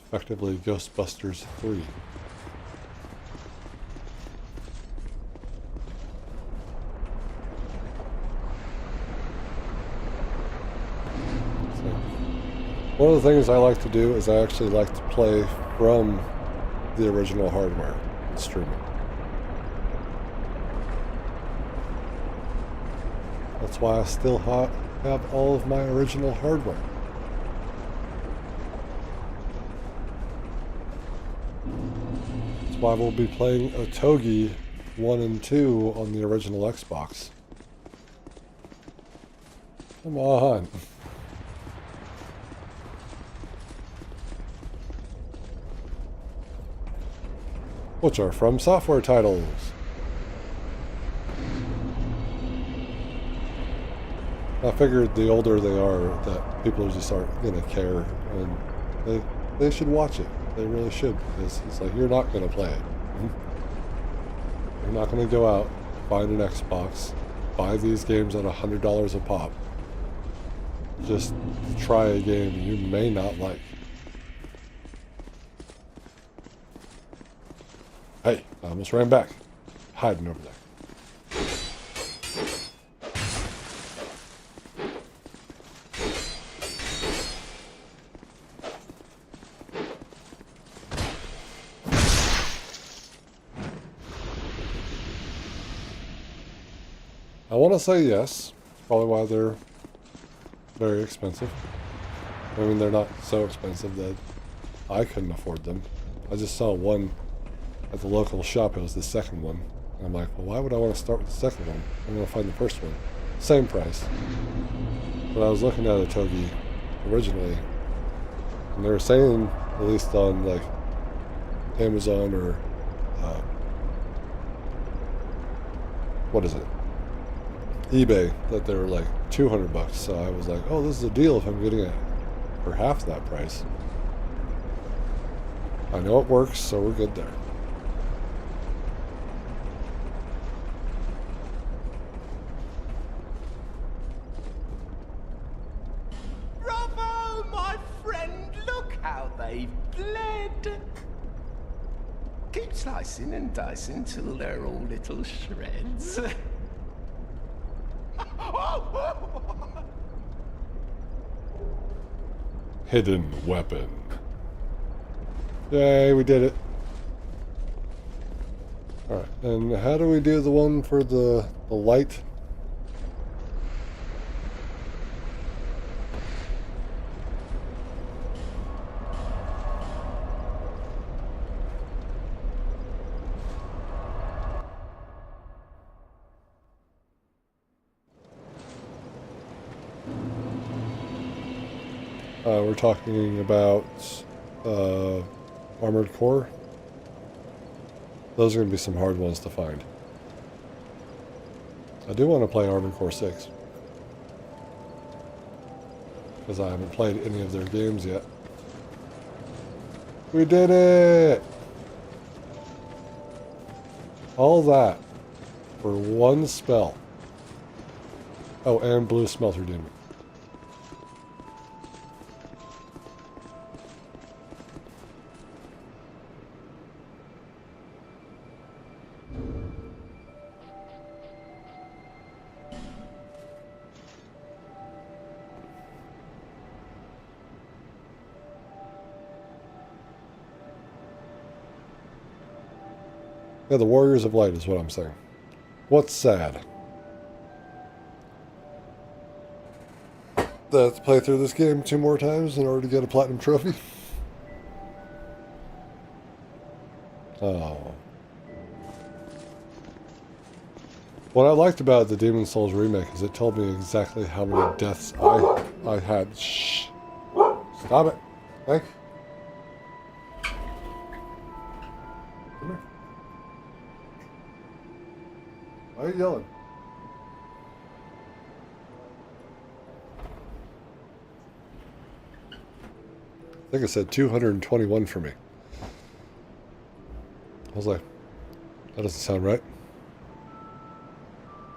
Effectively, Ghostbusters 3. One of the things I like to do is I actually like to play from the original hardware and streaming. That's why I still have all of my original hardware. That's why we'll be playing Otogi 1 and 2 on the original Xbox. Come on. Which are from software titles. I figured the older they are, that people just aren't gonna care, and they should watch it. They really should, because it's like, you're not gonna play it. You're not gonna go out, find an Xbox, buy these games at $100 a pop, just to try a game you may not like. Hey, I almost ran back. Hiding over there. I want to say yes. Probably why they're very expensive. I mean, they're not so expensive that I couldn't afford them. I just saw one at the local shop. It was the second one. And I'm like, well, why would I want to start with the second one? I'm going to find the first one. Same price. But I was looking at a Togi originally, and they were saying, at least on like Amazon or what is it? eBay, that they were like $200. So I was like, oh, this is a deal if I'm getting it for half that price. I know it works, so we're good there. Bravo, my friend! Look how they've bled! Keep slicing and dicing till they're all little shreds. Hidden weapon. Yay, we did it. Alright, and how do we do the one for the light? We're talking about Armored Core. Those are going to be some hard ones to find. I do want to play Armored Core 6. Because I haven't played any of their games yet. We did it! All that for one spell. Oh, and Blue Smelter Demon. Yeah, the Warriors of Light is what I'm saying. What's sad? That I have to play through this game 2 more times in order to get a platinum trophy? Oh. What I liked about the Demon Souls remake is it told me exactly how many deaths I had. Shh. Stop it. Thank you. Come here. Why are you yelling? I think it said 221 for me. I was like, that doesn't sound right.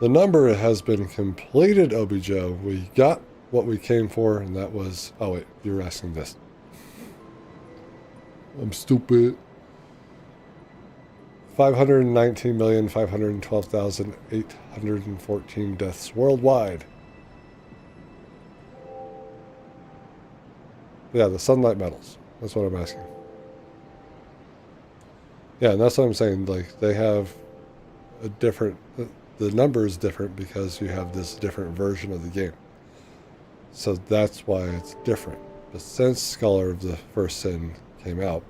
The number has been completed, OBJ. We got what we came for, and that was... Oh, wait, you were asking this. I'm stupid. 519,512,814 deaths worldwide. Yeah, the sunlight metals. That's what I'm asking. Yeah, and that's what I'm saying. Like, they have a different... The number is different because you have this different version of the game. So that's why it's different. But since Scholar of the First Sin came out,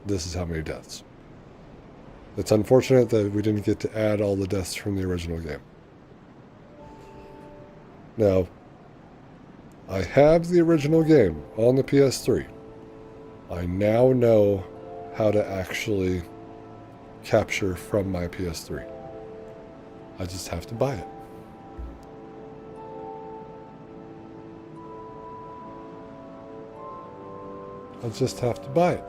this is how many deaths. It's unfortunate that we didn't get to add all the deaths from the original game. Now, I have the original game on the PS3. I now know how to actually capture from my PS3. I just have to buy it. I just have to buy it.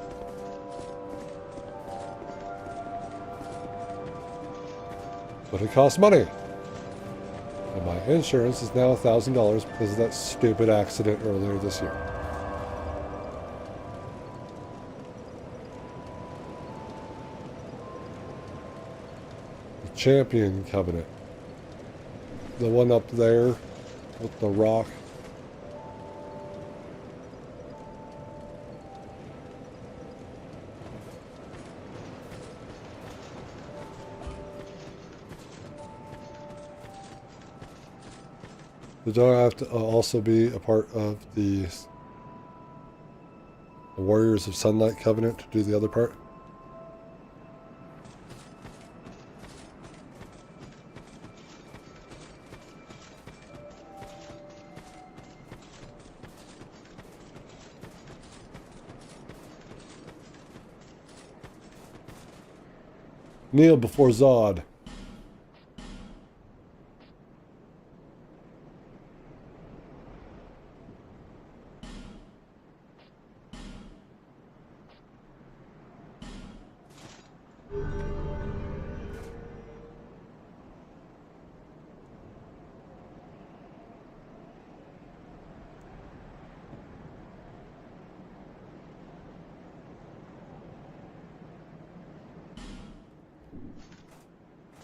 But it costs money. And my insurance is now $1,000 because of that stupid accident earlier this year. The Champion Covenant. The one up there with the rock. Don't I have to also be a part of the Warriors of Sunlight Covenant to do the other part? Kneel before Zod.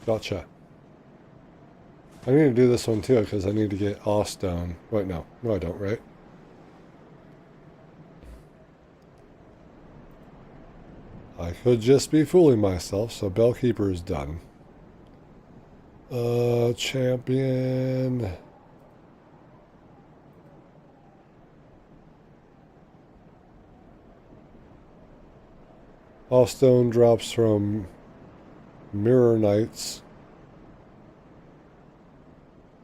Gotcha. I need to do this one too because I need to get Awstone. Wait, no. No, I don't, right? I could just be fooling myself, so Bellkeeper is done. Champion. Awstone drops from Mirror Knights.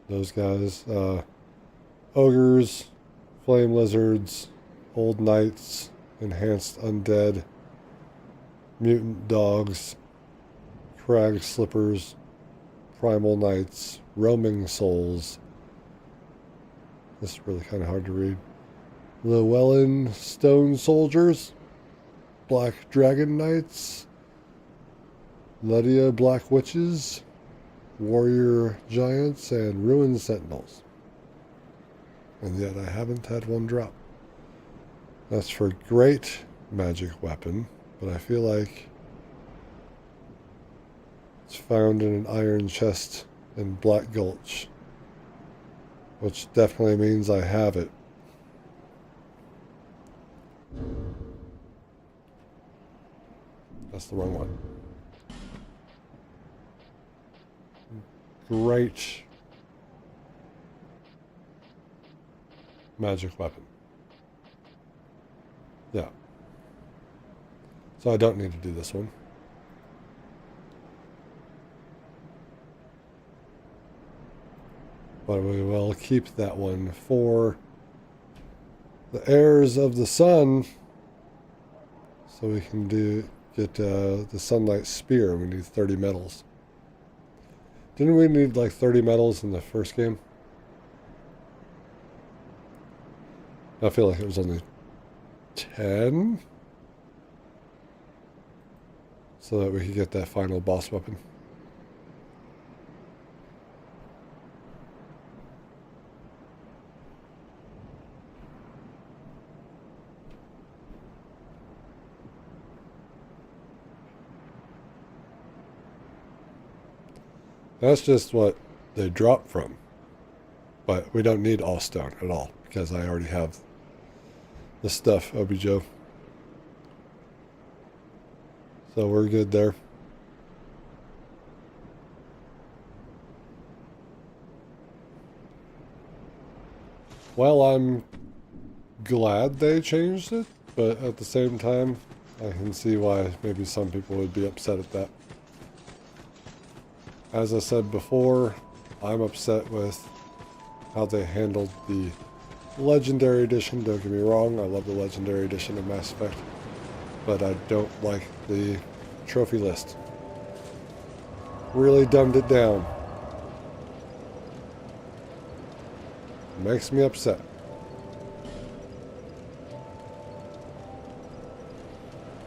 Those guys. Ogres, Flame Lizards, Old Knights, Enhanced Undead, Mutant Dogs, Crag Slippers, Primal Knights, Roaming Souls. This is really kind of hard to read. Llewellyn Stone Soldiers, Black Dragon Knights, Lydia Black Witches, Warrior Giants, and Ruined Sentinels. And yet I haven't had one drop. That's for great magic weapon, but I feel like it's found in an iron chest in Black Gulch, which definitely means I have it. That's the wrong one. Great magic weapon. Yeah. So I don't need to do this one. But we will keep that one for the heirs of the sun. So we can get the Sunlight Spear. We need 30 medals. Didn't we need like 30 medals in the first game? I feel like it was only 10. So that we could get that final boss weapon. That's just what they drop from. But we don't need all stone at all, because I already have the stuff, Obijo. So we're good there. Well, I'm glad they changed it, but at the same time, I can see why maybe some people would be upset at that. As I said before, I'm upset with how they handled the Legendary Edition. Don't get me wrong, I love the Legendary Edition of Mass Effect, but I don't like the trophy list. Really dumbed it down. Makes me upset.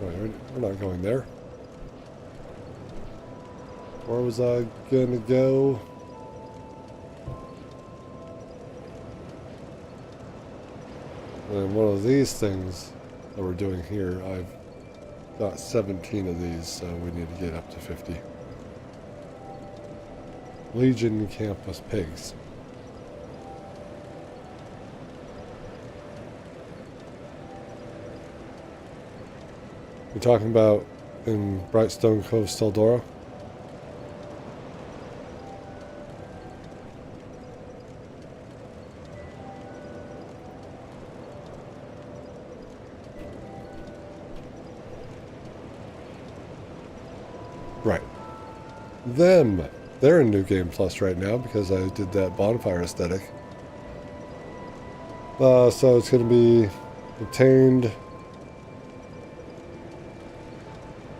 Wait, we're not going there. Where was I gonna go? And one of these things that we're doing here, I've got 17 of these, so we need to get up to 50. Legion Campus Pigs. You're talking about in Brightstone Cove, Steldora? Right. Them. They're in New Game Plus right now because I did that bonfire aesthetic. So it's going to be obtained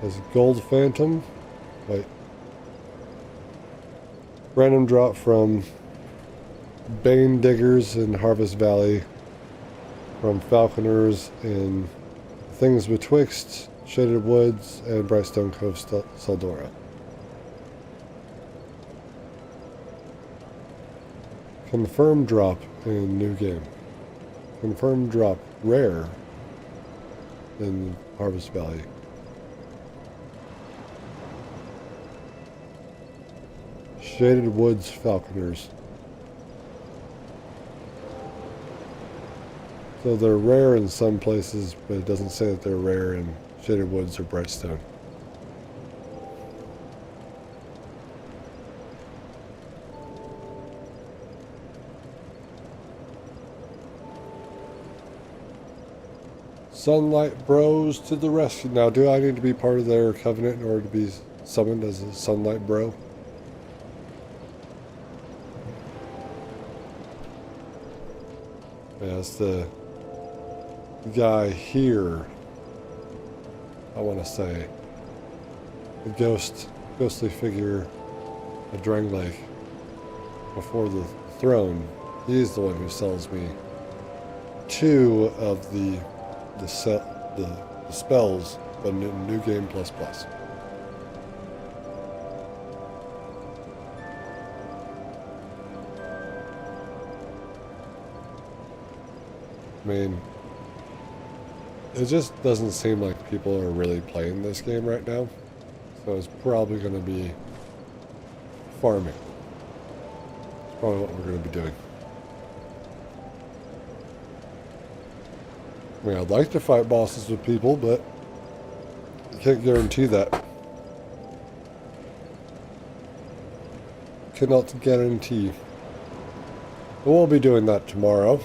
as Gold Phantom. Wait. Random drop from Bane Diggers in Harvest Valley, from Falconers in Things Betwixt, Shaded Woods, and Brightstone Cove, Steldora. Confirmed drop in New Game. Confirmed drop rare in Harvest Valley. Shaded Woods Falconers. So they're rare in some places, but it doesn't say that they're rare in Shaded Woods or Brightstone. Sunlight Bros to the rescue. Now, do I need to be part of their covenant in order to be summoned as a Sunlight Bro? Yeah, it's the guy here, I want to say. The ghostly figure a Dranglake before the throne. He's the one who sells me 2 of the spells, but New Game Plus Plus. I mean, it just doesn't seem like people are really playing this game right now, so it's probably going to be farming. It's probably what we're going to be doing. I mean, I'd like to fight bosses with people, but I can't guarantee that. Cannot guarantee. But we'll be doing that tomorrow.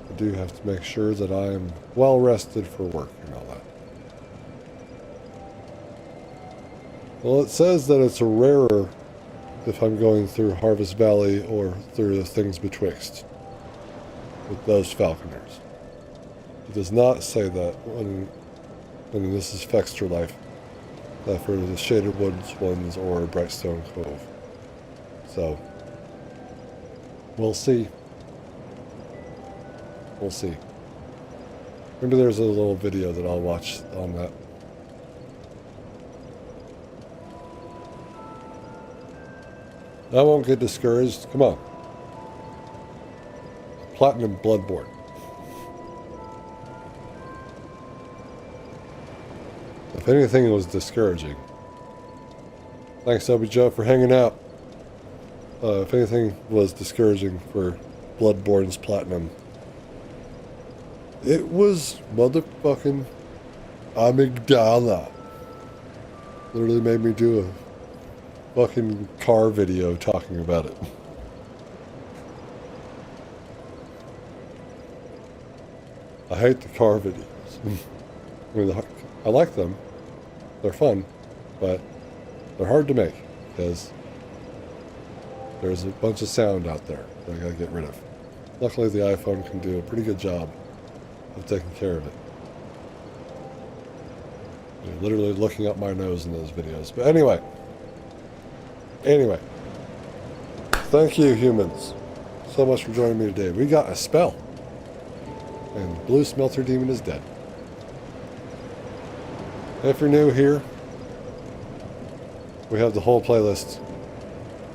I do have to make sure that I am well rested for work and all that. Well, it says that it's a rarer if I'm going through Harvest Valley or through the things betwixt with those falconers. It does not say that when this is Fextra Life, that for the Shaded Woods ones or Brightstone Cove. So, we'll see. We'll see. Maybe there's a little video that I'll watch on that. I won't get discouraged. Come on. Platinum Bloodborne. If anything, it was discouraging. Thanks, Obi Joe, for hanging out. If anything was discouraging for Bloodborne's Platinum, it was motherfucking amygdala. Literally made me do a fucking car video talking about it. I hate the car videos. I mean, I like them. They're fun, but they're hard to make because there's a bunch of sound out there that I gotta get rid of. Luckily, the iPhone can do a pretty good job of taking care of it. You're literally looking up my nose in those videos. But anyway, thank you, humans, so much for joining me today. We got a spell, and Blue Smelter Demon is dead. If you're new here, we have the whole playlist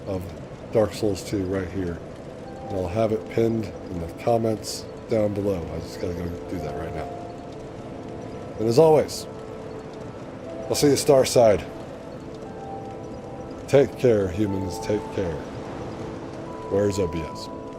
of Dark Souls 2 right here. And I'll have it pinned in the comments down below. I just gotta go do that right now. And as always, I'll see you Starside. Take care, humans, take care. Where's OBS?